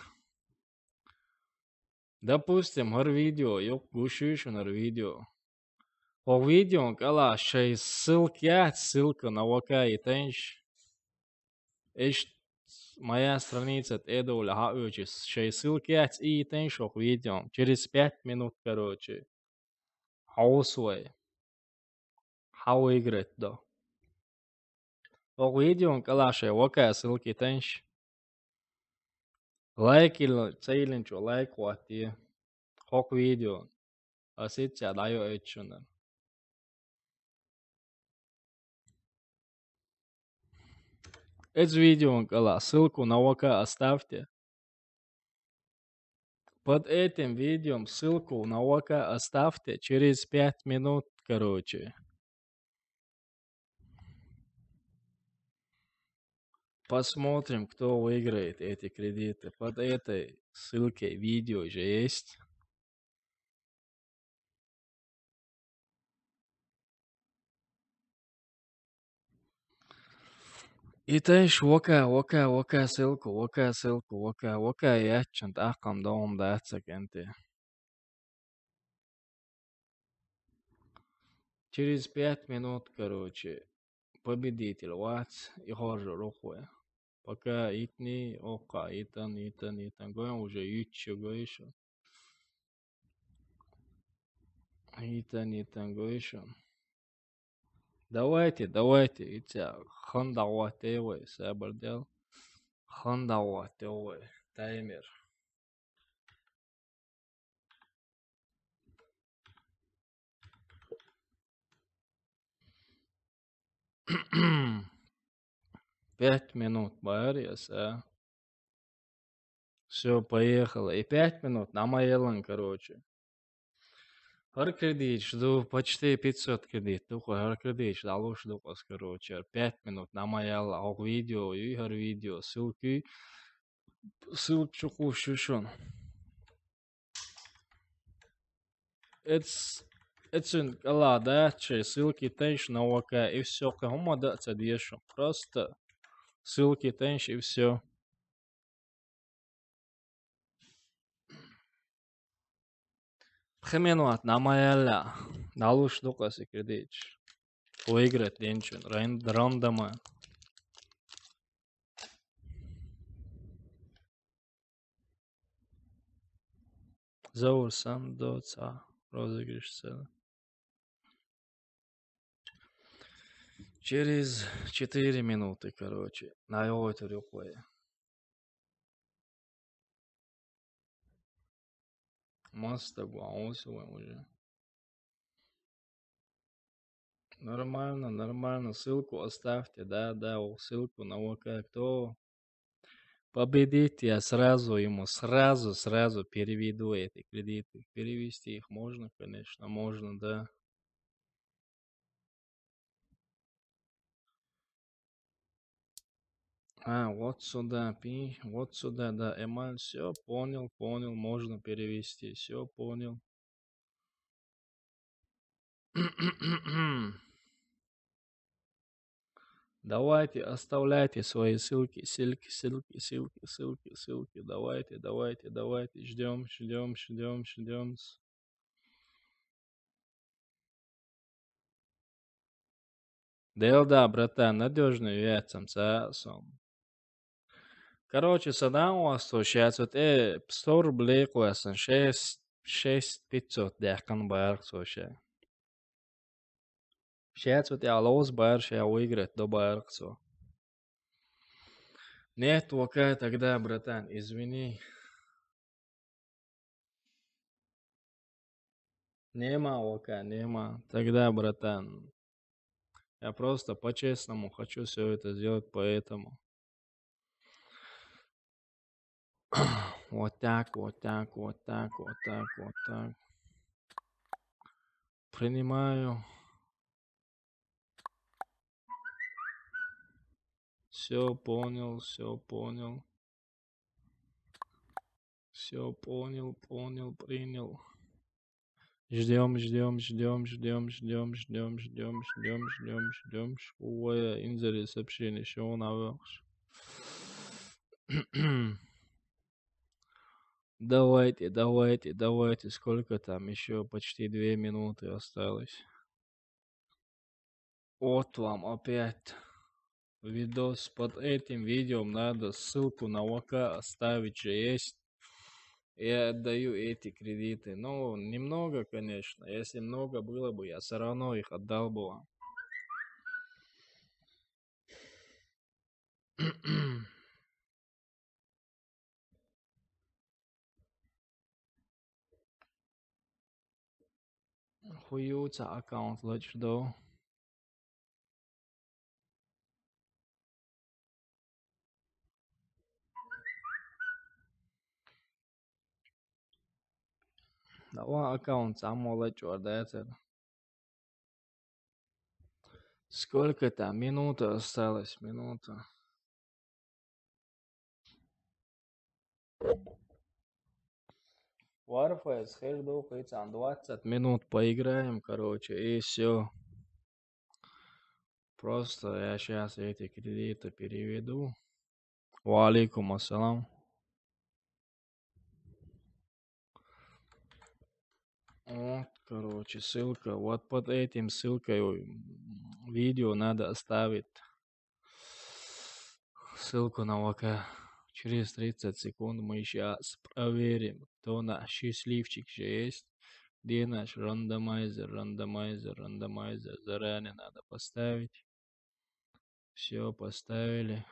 Допустим, хер видео, ёк гушишь на видео. По видео, кала, шей ссылка на ВК и тенш. Эш моя страница эдуля хаучис. Шей ссылки и тенш ох видео. Через 5 минут, короче. Хаусвей. Хау играть, да. Ох видео, кала, шей ВК ссылки тенш. Лайк или цейлинчо, лайк хвати. Ох видео. Аситя даю эчунен. Это видео, кала, ссылку на ВК оставьте. Под этим видео ссылку на ВК оставьте через 5 минут, короче. Посмотрим, кто выиграет эти кредиты. Под этой ссылкой видео же есть. И тайш ВК ссылку, ВК ячент ахкам дом дацак энте. Через 5 минут, короче, победитель вац и хоржу рухуя. Пока итни, ока, итан. Гоем уже ючу гоишо. Итан гоишо. Давайте, итя хандаватевой, сабардел. Хандаватевой, таймер. Пять минут, Барис, а? Все, поехало. И 5 минут на Майелан, короче. Хар кредит, жду почти 500 кредит. Только хар кредит, жду, короче. 5 минут на Майелан. Ох, видео, и хар видео. Ссылки кушишон. Это ладно, ссылки тенш на ОК, и все. Кому да цадешом. Просто ссылки тенш, и все. Хеменуат на Майелла. Налуш докасы кредит. Выиграть деньги. Рандома. Заурсам до ца. Розыгрыш цена. Через 4 минуты, короче. На его это рукой. Маста гуаусовым уже. Нормально. Ссылку оставьте. Да, ссылку на ВК. Кто победит, я сразу ему сразу переведу эти кредиты. Перевести их можно, конечно, можно, да. Вот сюда, вот сюда, да, Эмаль, все, понял, можно перевести, все, понял. Давайте, оставляйте свои ссылки, давайте, ждем. Да, братан, надежный яйцам, сам. Короче, sadāmostu сейчас вот 100 рублей классно, 6500 дяхан байрак вообще. Сейчас вот я лоус байр, я выиграть до байрак. Нет, окей, тогда, братан, извини. Нема, окей, нема. Тогда, братан, я просто по-честному хочу все это сделать, поэтому. Вот так, вот так, вот так, вот так, вот так. Принимаю. Все понял, все понял. Все понял, понял, принял. Ждем, ждем, ждем, ждем, ждем, ждем, ждем, ждем, ждем, ждем. Ой, инзари сообщение, что он наверх. Давайте, давайте, давайте. Сколько там? Еще почти 2 минуты осталось. Вот вам опять видос. Под этим видео надо ссылку на ВК оставить же есть. Я отдаю эти кредиты. Ну, немного, конечно. Если много было бы, я все равно их отдал бы вам. Хуются аккаунт лучше, да? Давай аккаунт сам лучше, да, это. Сколько там? Минута осталась, минута. Warface, Helldo, 20 минут поиграем, короче, и все. Просто я сейчас эти кредиты переведу. Валикум ассалам. Вот, короче, ссылка. Вот под этим ссылкой видео надо оставить. Ссылку на ВК. Через 30 секунд мы сейчас проверим, кто наш счастливчик же есть. Где наш рандомайзер, рандомайзер, рандомайзер. Заранее надо поставить. Все, поставили.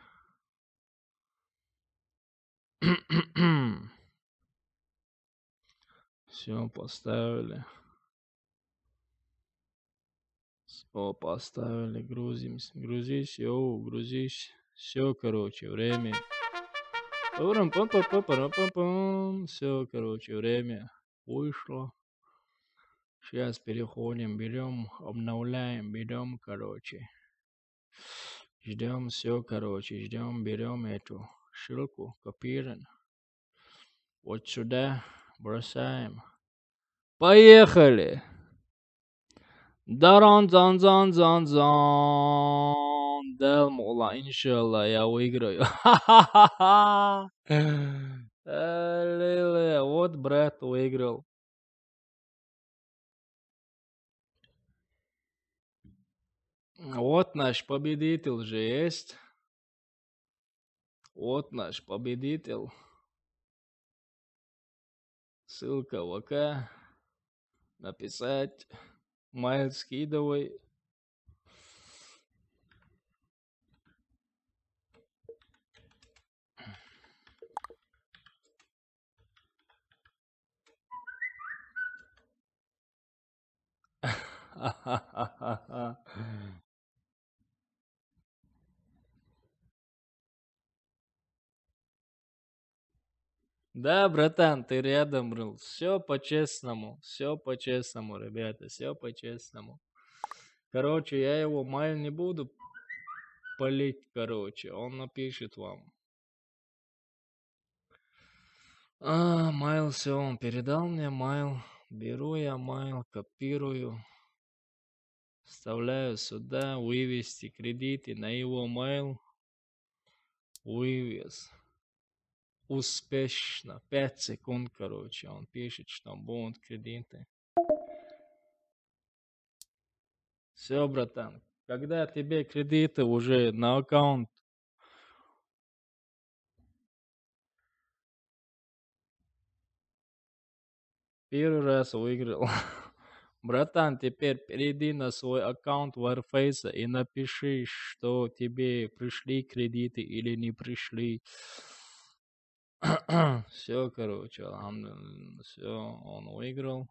Все, поставили. О, поставили, грузимся. Грузись, йоу, грузись. Все, короче, время. Все, короче, время вышло. Сейчас переходим, берем, обновляем, берем, короче. Ждем, все, короче, ждем, берем эту ссылку, копируем. Вот сюда бросаем. Поехали! Даран, зан, зан, зан, зан. Делмула, иншалла, я выиграю. Ха-ха-ха-ха! Вот брат выиграл. Вот наш победитель же есть. Вот наш победитель. Ссылка в ВК. Написать. Майл скидывай. Да, братан, ты рядом был. Все по-честному. Все по-честному, ребята. Все по-честному. Короче, я его майл не буду палить, короче. Он напишет вам. Майл, все, он передал мне майл. Беру я майл, копирую. Вставляю сюда, вывести кредиты на его майл. Вывез. Успешно. 5 секунд, короче. Он пишет, что будут кредиты. Все, братан. Когда тебе кредиты уже на аккаунт первый раз выиграл. Братан, теперь перейди на свой аккаунт Warface и напиши, что тебе пришли кредиты или не пришли. Все, короче, все, он выиграл.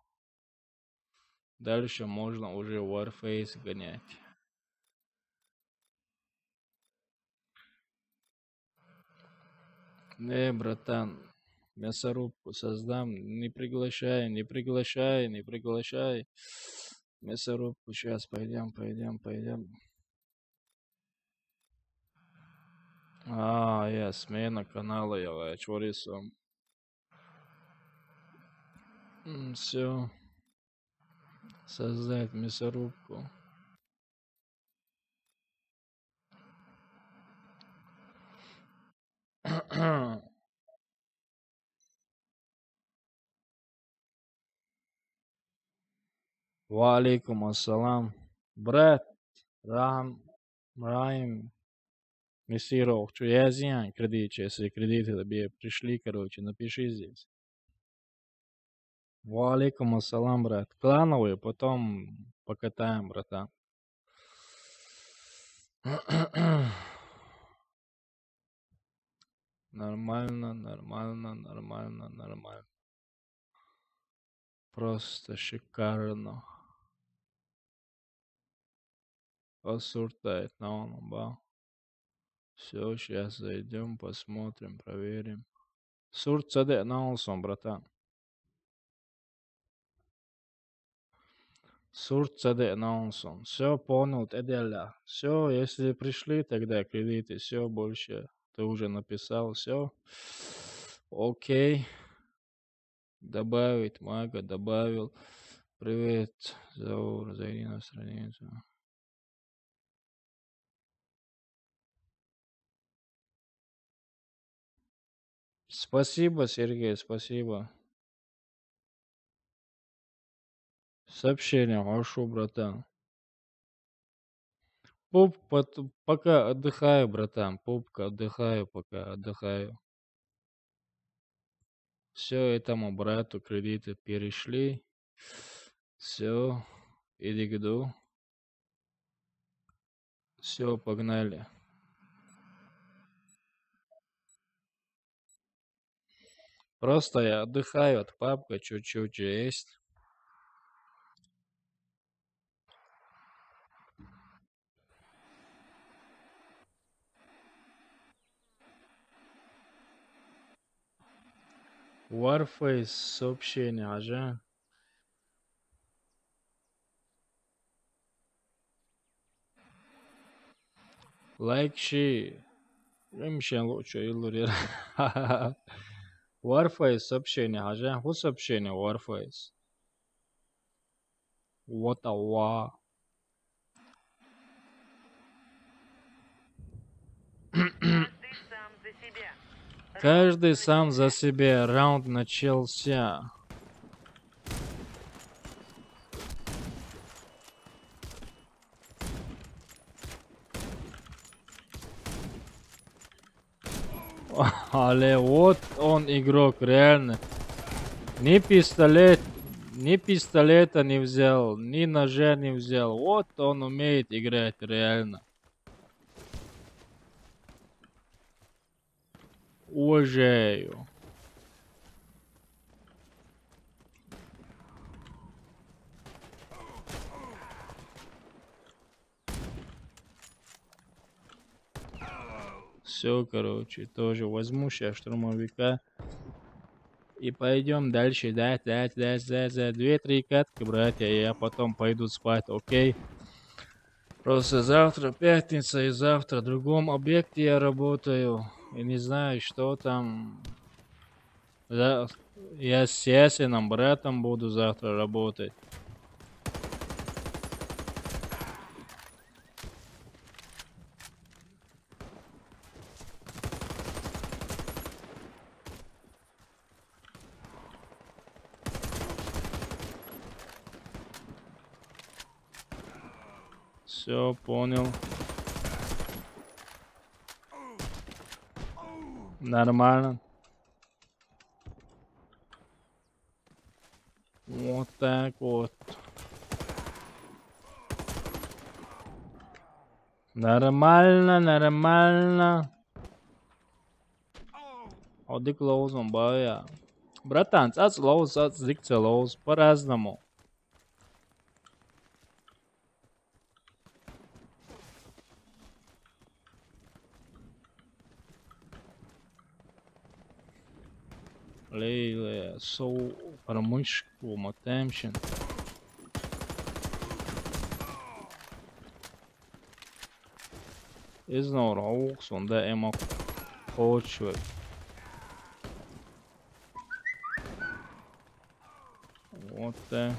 Дальше можно уже Warface гонять. Братан, мясорубку создам. Не приглашай. Мясорубку сейчас пойдем. Смена канала, я чурисом. Все. Создать мясорубку. Валейкум ассалам. Брат, Раим, Мессиров, что я зиян кредит, если кредиты тебе пришли, короче, напиши здесь. Валейкум ассалам, брат. Клановые, потом покатаем, братан. Нормально. Просто шикарно. Осуртает на он, ба. Все, сейчас зайдем, посмотрим, проверим. Сурт цаде на он, братан. Сурт цаде на он. Все, понял, эделя. Все, если пришли, тогда кредиты, все, больше. Ты уже написал, все. Окей. Добавить, мага, добавил. Привет, Заур, зайди на страницу. Спасибо, Сергей, спасибо. Сообщение, хорошо, братан. Пока отдыхаю, братан. Попка, отдыхаю, пока отдыхаю. Все, этому брату кредиты перешли. Все, иди к ду. Все, погнали. Просто я отдыхаю от папка, чуть-чуть есть. Warface сообщение, ага. Лайк, ши. Ремшен лучше илурир. Warface сообщение, ага. Ху сообщение Warface. What a wa. Каждый сам за себя. Каждый сам за себя. Раунд начался. Але вот он игрок, реально. Ни пистолета не взял, ни ножа не взял. Вот он умеет играть, реально. Уважаю. Все, короче, тоже возьму сейчас штурмовика. И пойдем дальше. Дать. 2-3 катки, братья, и я потом пойду спать, окей? Просто завтра пятница, и завтра в другом объекте я работаю. И не знаю, что там. Я с Ясином, братом, буду завтра работать. Все, понял. Нормально. Вот так вот. Нормально, нормально. Одик лоузом бая. Братан, цац лоуз, цац дикция лоуз. По-разному. Лейле, соу, промышку, мотемшин. Изнор ауксон, да эма хочет. Вот так.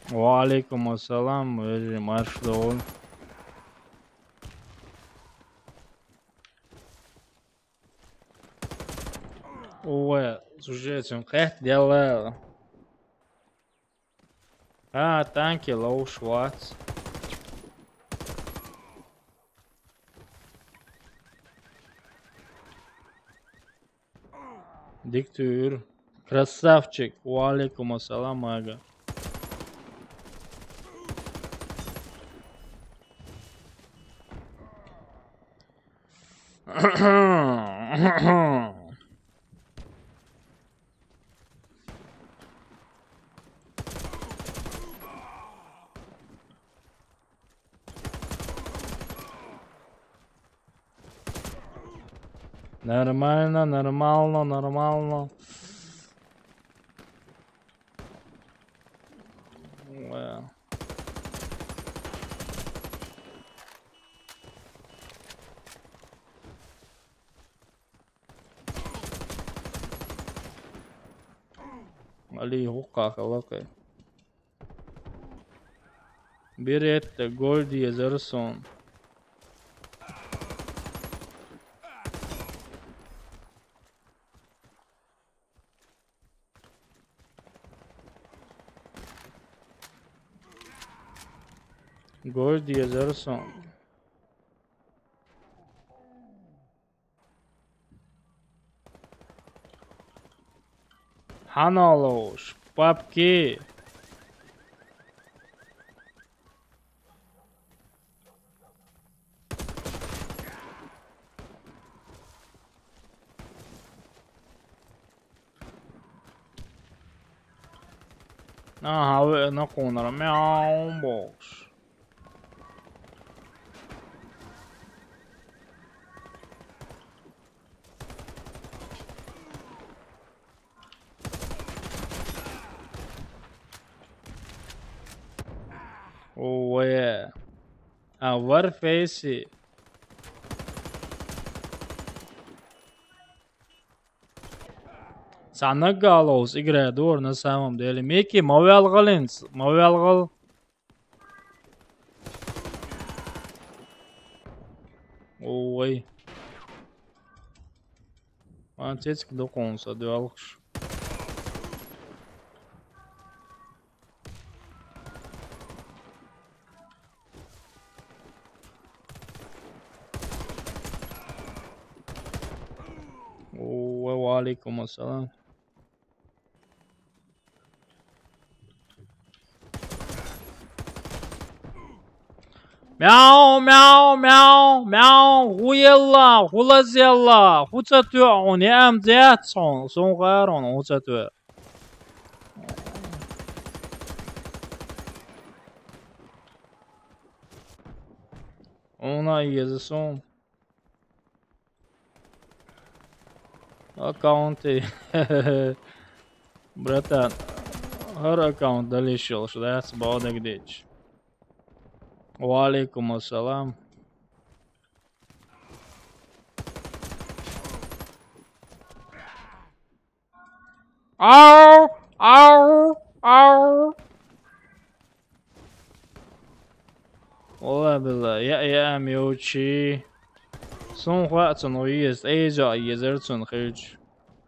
Валейкум ассалам, маршдол. Ой, сужетим, как дела? А, танки, лоу, швац. Диктур. Красавчик. Валейкум ассалам, ага. Нормально, нормально, нормально. Ali hukka kalakay. Biret gol diye zarson. Gol diye zarson. Hanaloş, papki. Aha, ve nakunara meow box. Oh yeah. Var face. Sana galos играя дур на самом деле. Мики, мовял галинс, мовял гал. Ой. Антицк доконса дуалш. Ой, валейкум ассалам. Мяу, мяу, мяу, мяу, хуелла, хулазелла, хуцатуа, не амзятсон, сон гарон, хуцатуа. Она езсон. Аккаунты. Братан, her аккаунт delicious, that's about the ditch. Валейкум ассалам. Ау! Ау! Ау! والله بالله يا ميوتشي سون وقتن ويز ايجا يزرتن خيج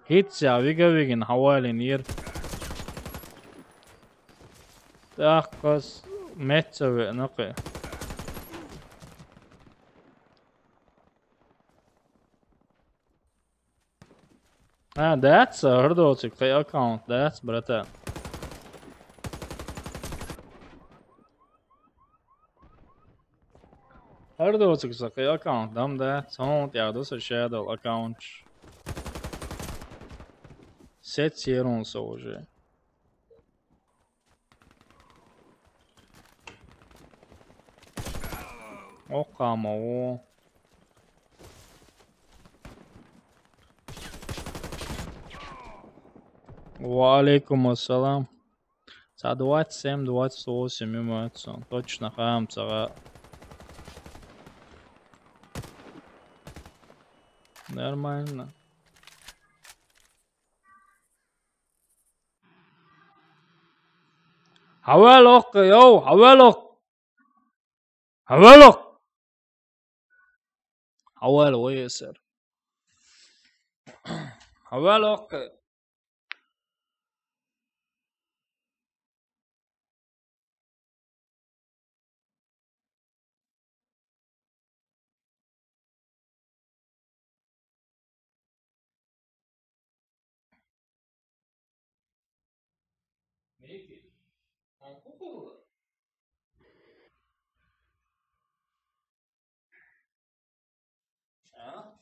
هيتسا ويجا حوالي نير تاقص متسوي نقي That's Hrdoci account, that's, brate. Hrdoci account, that's, ja, das ist Shadow account. 7 euros са уже. Окама, о. Валейкум ассалам. За 27-28 минут. Точно хамца. Нормально. Hawalok, yo, hawalok. Hawalok. Hawal, ويسر. Hawalok. Meki. Ankukul.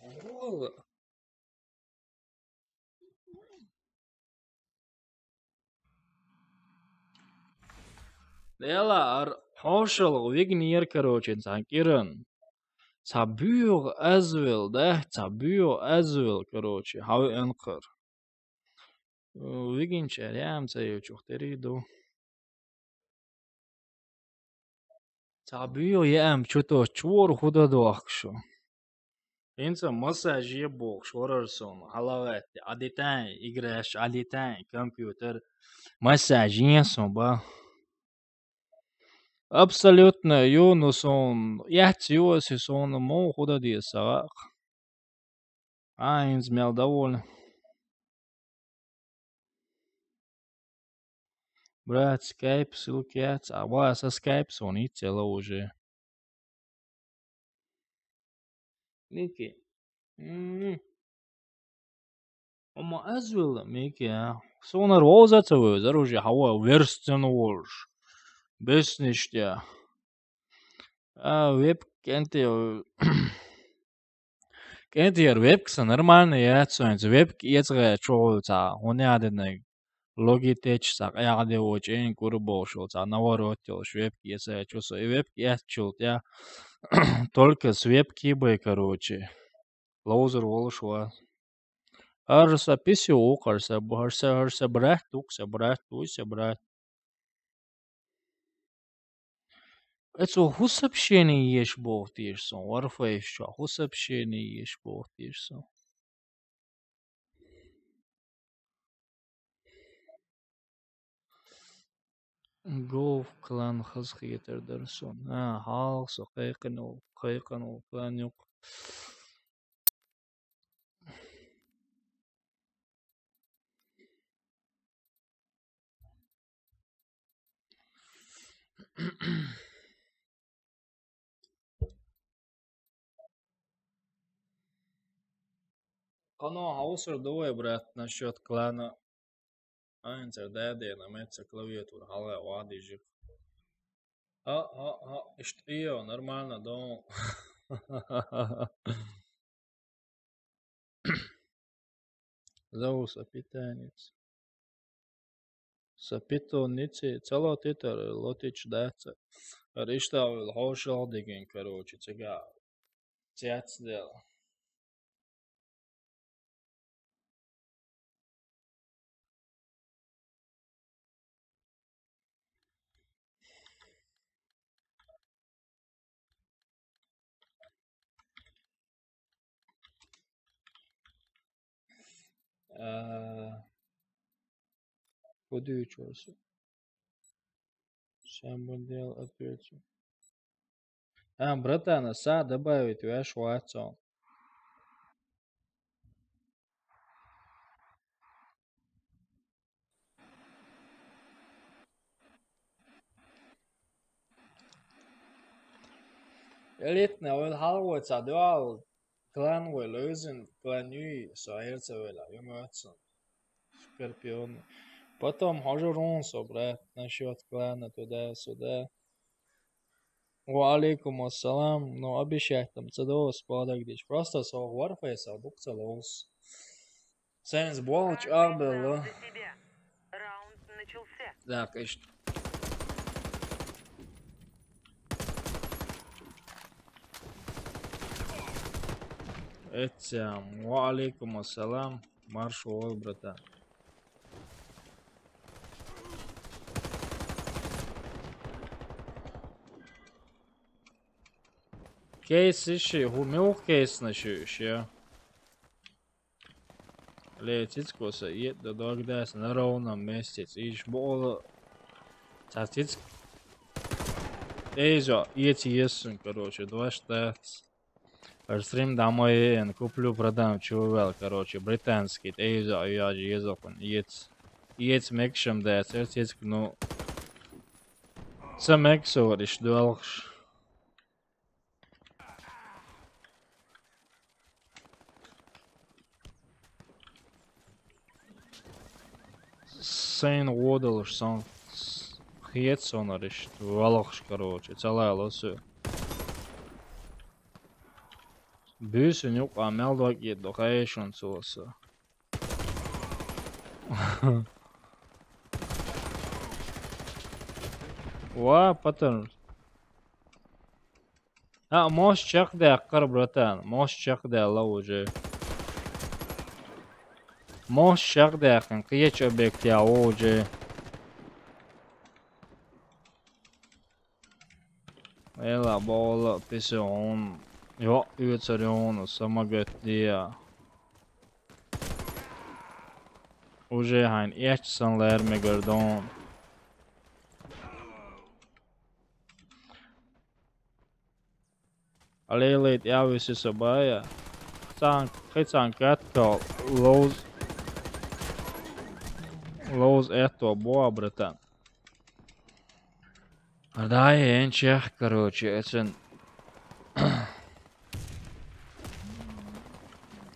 Ankukul. Lela حوشل ويجنير كروچن سانكيرن. Sabıyor azvel da sabıyor azvel короче. How انقر. Вигин чарям цаю чухтериду. Sabıyor yam çuto çuor huda doğakşu. İnsan masaj bok şorarsun. Halavet aditan igraş aditan компьютер. Masaj insan ba. Абсолютно юносон. Яхтиоси сон мо худа диесак. Инз мял довольно. Брат, скайп, ссылки от... А вас со скайп сони цело уже. Мики. Ama azvel Miki ya. Sonra розаться вы, заружье, хава верстен уж. Бесништя. Веб кенти... Кенти вебкса нормально яцуэнц. Веб яцга чоуца. Он яденег. Logitech sa qyaqdi wajin kurboshul sa naворотил швепки если чувство и вебки ячул я только с вебки бы короче лоузер волшва арса писю арса брат брат это хусапщение ешь бог тирсон варфаишо хусапщение ешь бог тирсон Golf clan хазхитер дерсон. Халс қайқыну план yok. Кано хаусер довой, брат, насчет клана. Айнцер дядя намется клавиатура, хала вади жив. Иштрио, нормально, дом. Зову сапитанец. Сапитоницы, цело титер, лотич даца. Риштавил хошал диген, короче, цега. Цяц дел. Куди чорсу? Самбандел ответил. Братан, са добавить ваш WhatsApp. Elitne, он халвается, дуал. Клан või lösen кланюй соерцевела, юмётся. Скорпионы. Потом хожу ронсо, брат, насчет клана туда-сюда. Валейкум ассалам. Ну, обещать там цедос подогдишь. Просто со Warface букцелос. Сенс болч Каждый сам арбело. за себя. Раунд начался. Да, конечно. Этим. Валейкум ассалам. Марш ол, братан. Кейс ищи, гумил кейс нащуешь, я. Летицкоса ед до догдас на ровном месте. Ищ бола. Цатиц. Эйзо, эти есун, короче, 2 штат. Стрим домой, куплю, продам, чувал, короче, британский. Эйзо, я же езокон, ец мекшем, да, цатицк, ну. Сам эксориш, дуалш. Сейн водалш, сон. Хетсонариш, дуалш, короче, целая лосу. Бүйсін yok амелдок еді, қайшын сосы. Ва, паттерн. Мош чақды аққар, братан. Мош чақды алла уже. Мош чақды ақын, қиеч объекте уже. Ela bola, person. Ja, utsärdjon, samma gött det. Уже han etsan lär mig gardon. Aleleit jāvisi sabāja. Hecān katkal louz eto boa, bratан. Да, я энчех, короче, это...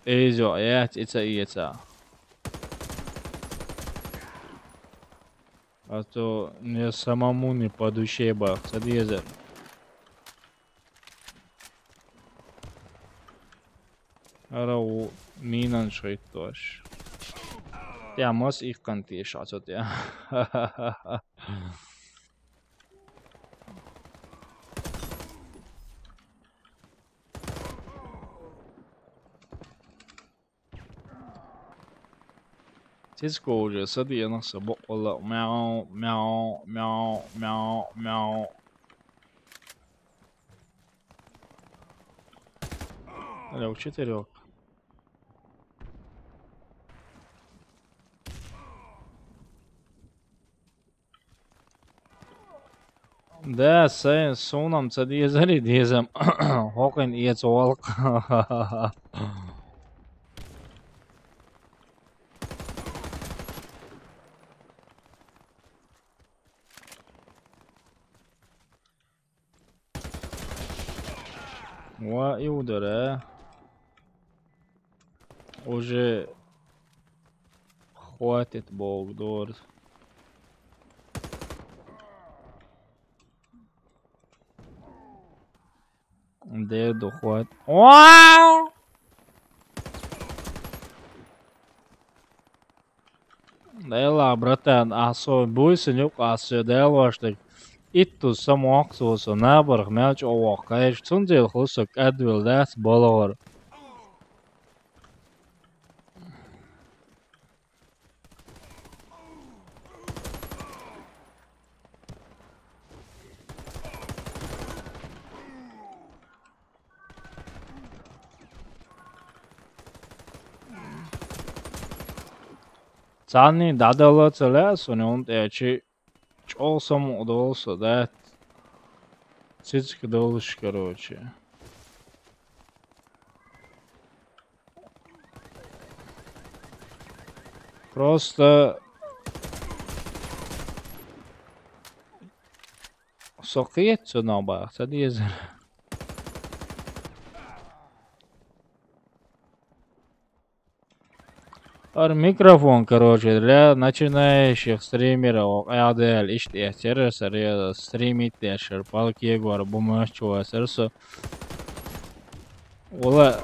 Эйзо, это. А то мне самому не по душе бах, садезер. Арау минан шейтош. Я мос их кантиш, а то я. Cisco уже сади на собак ола мяу мяу мяу мяу мяу. Алло, 4. Да, с сонам цади зари дезам. Хокин иец олк. Ва и удара. Уже хватит бог дор. Деду хватит. Вау! Дела, братан, асо буйсын yok асо дел başlık. İttu samoq sosu nabarıq melç ovaq qayış tunjel xusuk adwil das bolor. Цани дадало целе сонон эчи чолсом удался, да? Цицик долж, короче. Просто сокет цунобах, садизер. Микрофон, короче, для начинающих стримеров, ADL, ишь, стримить, палки, гор, бумажчу, серсо. Ола,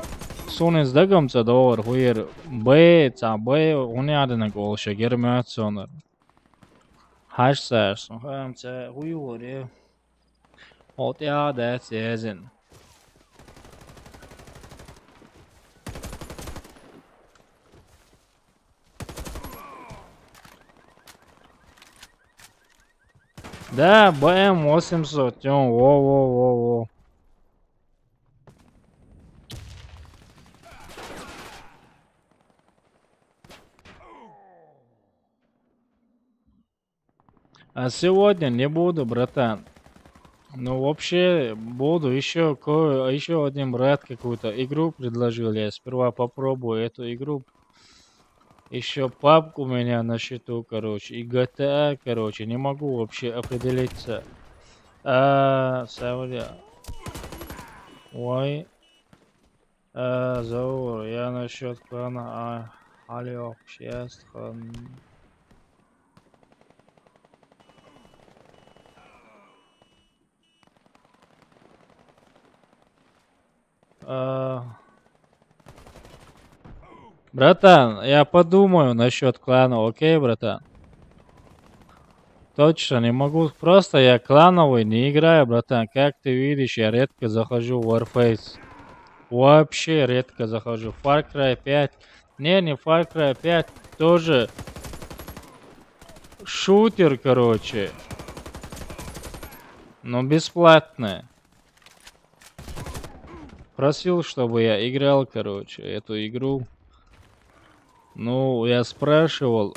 сонез дагамца довар, хуер, уни адына голша, гермят сонар. Хаш сарсон, хамца, хуюр, Hot ja, that's езен. Да, БМ-800, во-во-во-во. А сегодня не буду, братан. Ну, вообще, буду. Еще один брат какую-то игру предложил. Я сперва попробую эту игру. Еще папку у меня на счету, короче. И GTA, короче. Не могу вообще определиться. Сауля. Ой. Заур, я насчет клана Алио, Шестхан. Братан, я подумаю насчет клана, окей, братан? Точно, не могу. Просто я клановый не играю, братан. Как ты видишь, я редко захожу в Warface. Вообще редко захожу. Far Cry 5. Не Far Cry 5. Тоже шутер, короче. Но бесплатный. Просил, чтобы я играл, короче, эту игру. Ну, я спрашивал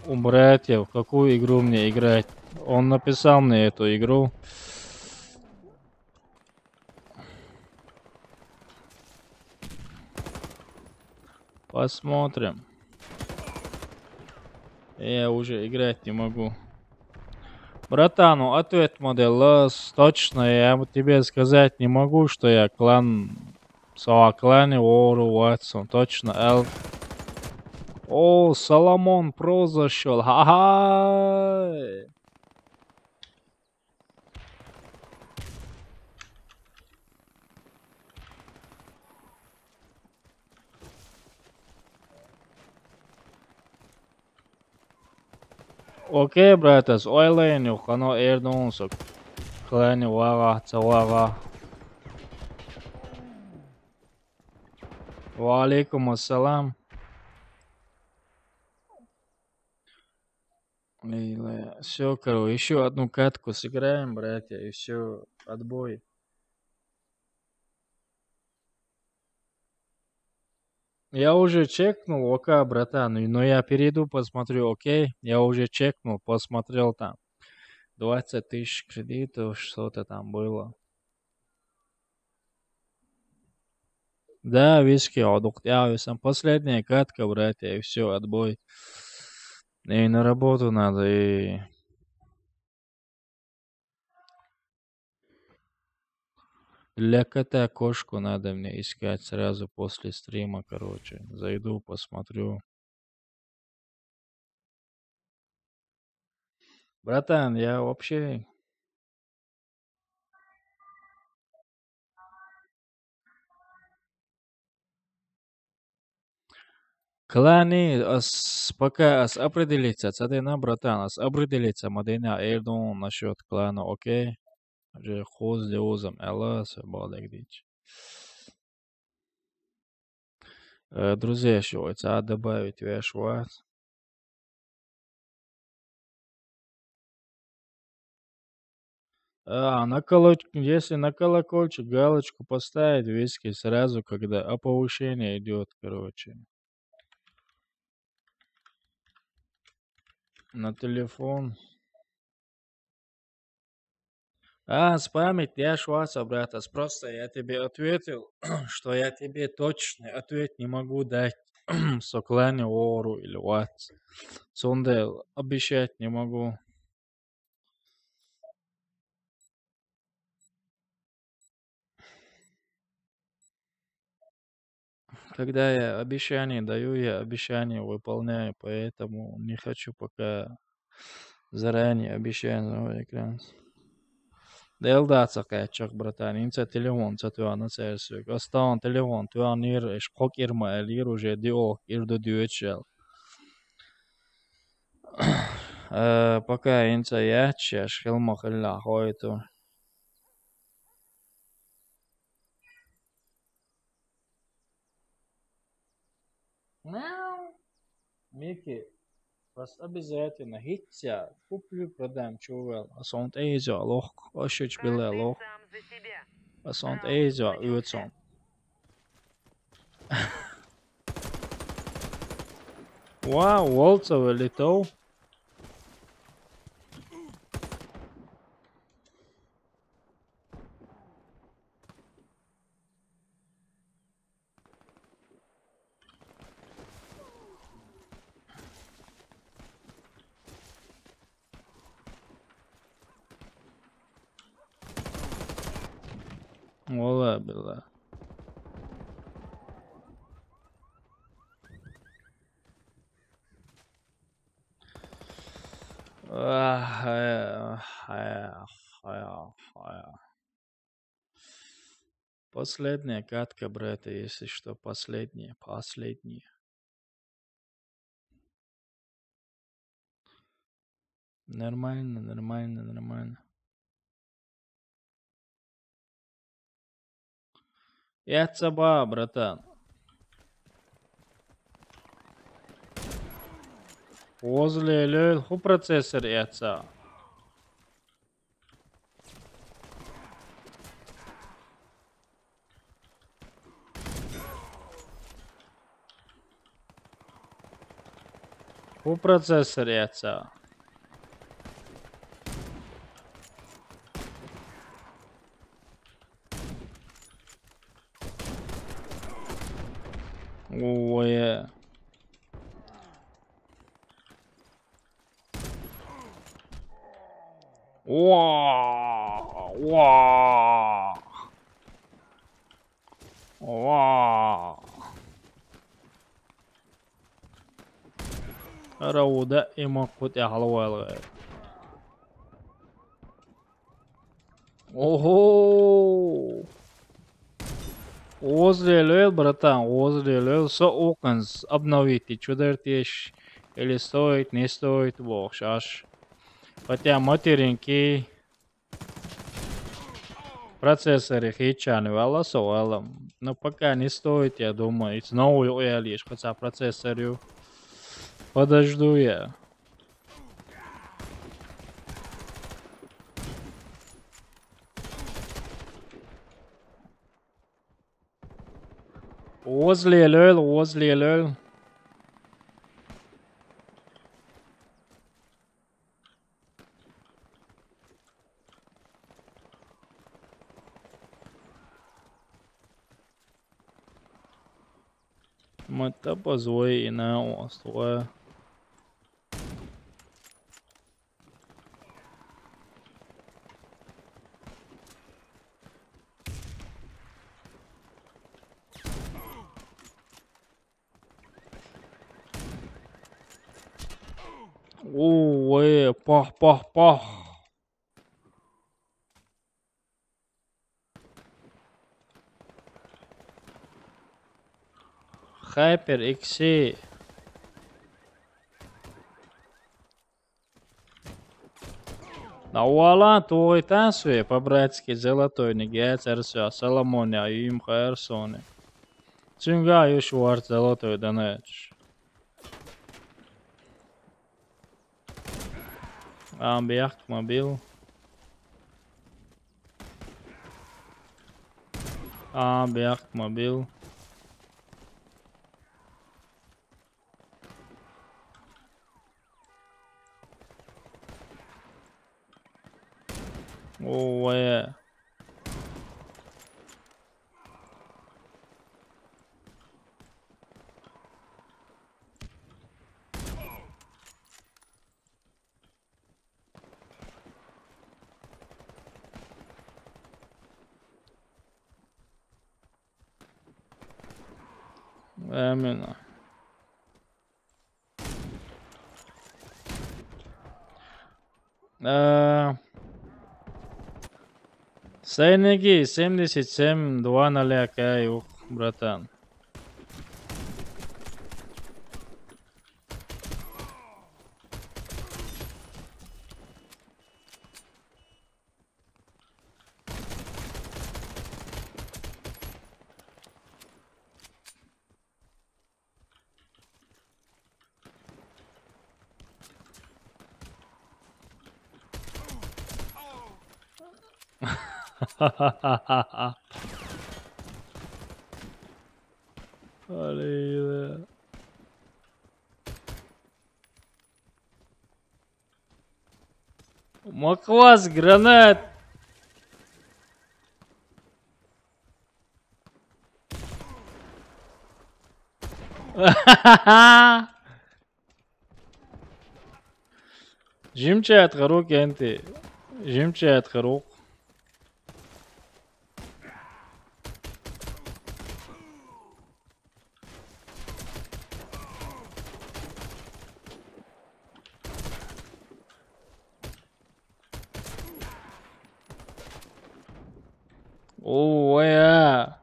у братьев, какую игру мне играть. Он написал мне эту игру. Посмотрим. Я уже играть не могу. Братан, ну ответ модель точно. Я тебе сказать не могу, что я клан... Сова клане Ору Уатсон. Точно, Эл. О, Соломон Про зашел. Ха-ха! Окей, братас, ойленю, хано эрдонсок. Клане Вара, Цавара. Валейкум ассалам. Все, короче, еще одну катку сыграем, братья, и все, отбой. Я уже чекнул, ОК, братан, но я перейду, посмотрю, окей? Я уже чекнул, посмотрел там. 20 тысяч кредитов, что-то там было. Да, виски, одуктявся. Последняя катка, братья, и все, отбой. И на работу надо, и... Для кота кошку надо мне искать сразу после стрима, короче. Зайду, посмотрю. Братан, я вообще... Клани, пока определиться, цадена, братан, определиться, мадена, эрдон насчет клана, окей? Же хоз леозам, элас, балдагдич. Друзья, еще это добавить ваш вас. Если на колокольчик галочку поставить, виски сразу, когда оповещение идет, короче. На телефон. Спамить я шваца, брат. Просто я тебе ответил, что я тебе точный ответ не могу дать. Соклане ору или ватс. Сонде обещать не могу. Когда я обещание даю, я обещание выполняю, поэтому не хочу пока заранее обещание экран. Делдаться качок, братан, инца телефон, цатуана церсик. Остан телефон, туан ир, шкок ирма, элир уже дио, ирду дюечел. Пока инца яча, шхилма хилла хойту. Мики, вас обязательно хитя, куплю, продам, чувел. Асонт эйза, лох, ошич биле Каждый лох. сам за себя. Асонт Раунд эйза, начался. уйцон. Вау, волца вылетел. Вола была. Последняя катка, брат, если что, последняя. Нормально. Я цаба, братан. Возле лёл, ху процессор яца. Ху процессор яца. Ой. Wow. Рауда има кут я халвал. Ого. Возле лёл, братан, возле лёл. Со оконс обновите. Чудертиш. Или стоит, не стоит. Бог, шаш. Хотя материнки. Процессоры хитчаны вала совала. Но пока не стоит, я думаю. Снова я лишь, хотя процессорю подожду я. Возле лёл. Мата позвой и на острова. Ой, пах. Хайпер икси. Навала твой тасве по-братски золотой негец арсё Соломоня им хайрсоне. Цинга юшвард золотой данеч. Амбиахт мобил. Ой. Именно. Сайнеги 77 2 ух, братан. Аллилуйя. Маквас, гранат. جيمشات خروق يا انت. جيمشات خروق. اوه يا.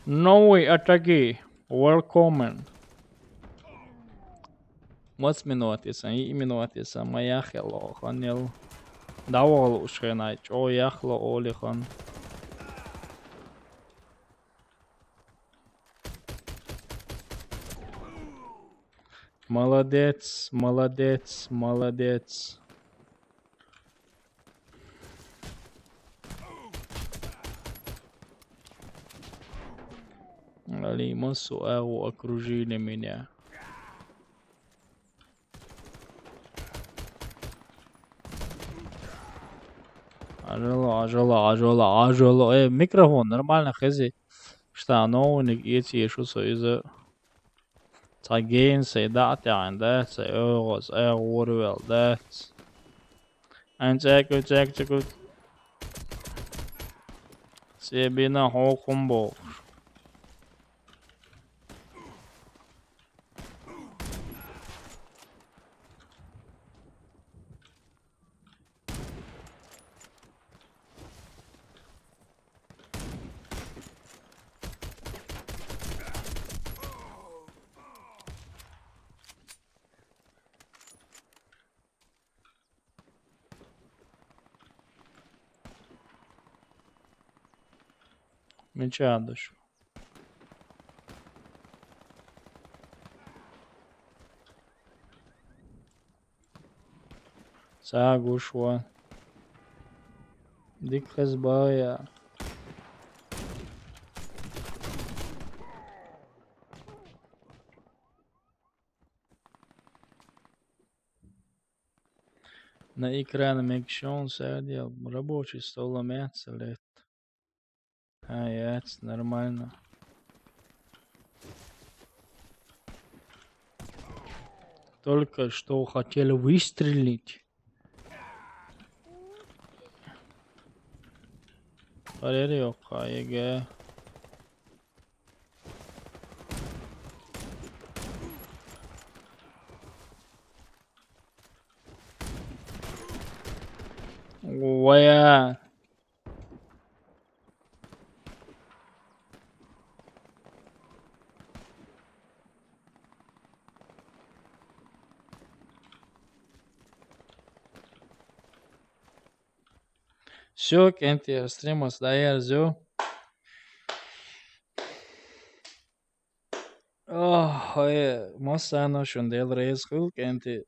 Новый атаки. Welcome. Mos minūtes, minūtes, majahelo, hanel. Davol ušhenai, o jahlo olihan. Молодец, молодец, молодец. Али массу агу окружили меня. Ажала. Микрофон нормально, хези. Что, новник эти, что из تاجين سيدات عندها سيغوز أغور ذات أنت أكو سيبينا هو كومبو مشادش ساقو شوان ديك خزبايا На экране мекшон садил рабочий стол мяться лет. А яц нормально. Только что хотел выстрелить. Парерёка, еге. Вая. Все, Кенти, стрима стоял, все. Масана шундел рейс хул, Кенти.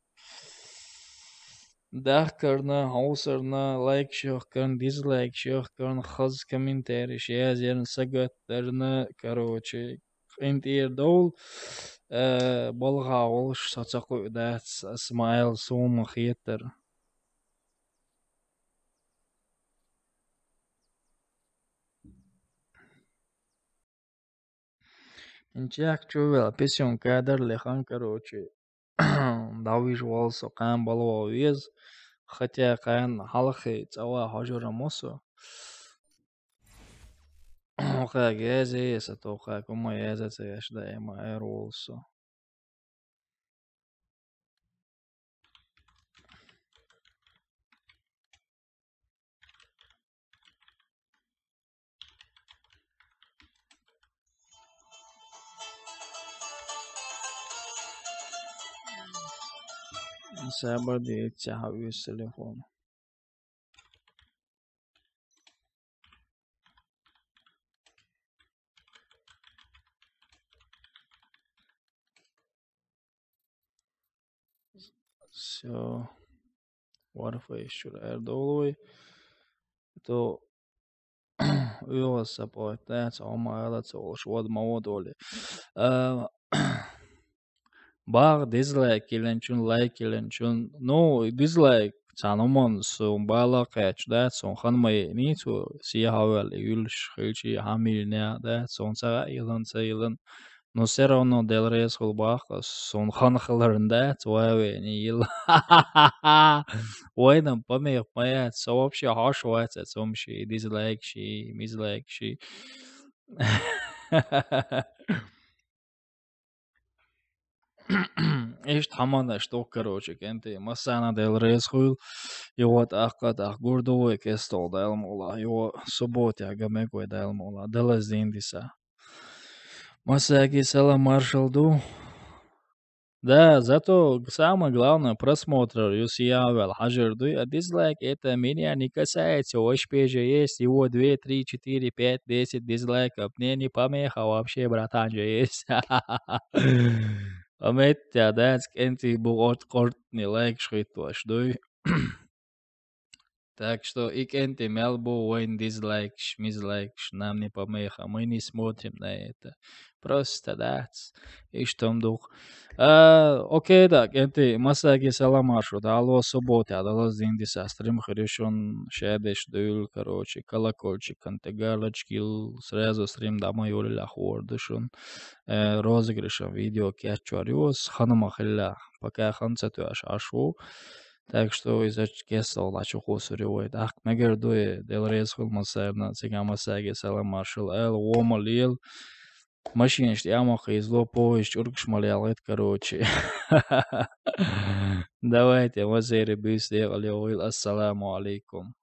Дах करना, हाउस करना, like show करना, dislike show करना, खज комментарий, शेयर जरन सगत करना, короче. Кенти дол, болга олш сацаку да смайл сум хитер. Инчак чувел, писюн кадр лехан, короче. Давиш волсо кан боло виз. Хотя кан халахи цава хажура мосо. Okei, gezészet, okei, komoly jegyzetes, de én már erről szó. Szabad így, ha ősz telefon. So, varför is Erdőlői. To yhdessä poitteet oma elat suod mooduli. Баг dislike kilenchun like kilenchun. No, dislike sanoman sun balaqach that son khanmay nitu siyahavel yulsh khilchi hamilnya that son saga yılan sayılan. No serono del res khulbaq son khan khaların that wawe ni yıl. Waydan pamir payat so вообще hashwat som shi dislike shi mislike shi. ايش تحملنا اشتوك كروچك انت مسانا ديل ريس خويل يو تاقت اخ غوردو كستول دايل مولا يو سبوت يا гамеко دايل مولا دلز диндиса масаки села маршал ду. Да, зато самое главное просмотр Юсиявел Хажирду, а дизлайк это меня не касается. У же есть его 2, 3, 4, 5, 10 дизлайков. Мне не помеха вообще, братан же есть. Аметья, датск, энти бугот кортни лайк шритваш, дуй. Так что и кенти мелбу, уэн дизлайкш, мизлайкш, нам не помеха. Мы не смотрим на это. Просто датс. И что дух. Окей, так, энти масаги саламашу, да, алло суббота, да, лаздиндиса, стрим хрещен, шедеш, дюл, короче, колокольчик, антегалочкил, сразу стрим домой юлила хордышун, розыгрышем видео кячуариус, ханамахилля, пока ханцатуаш ашу. Так что из-за кесал начал хосуревой. Так, мегер дуе, дел резхул масерна, цигамасаги саламашил, уомалил. Машиниш, ямаха из лопоиш, чуркшмалялет, короче. Давайте, вазери бюс, ассаламу алейкум.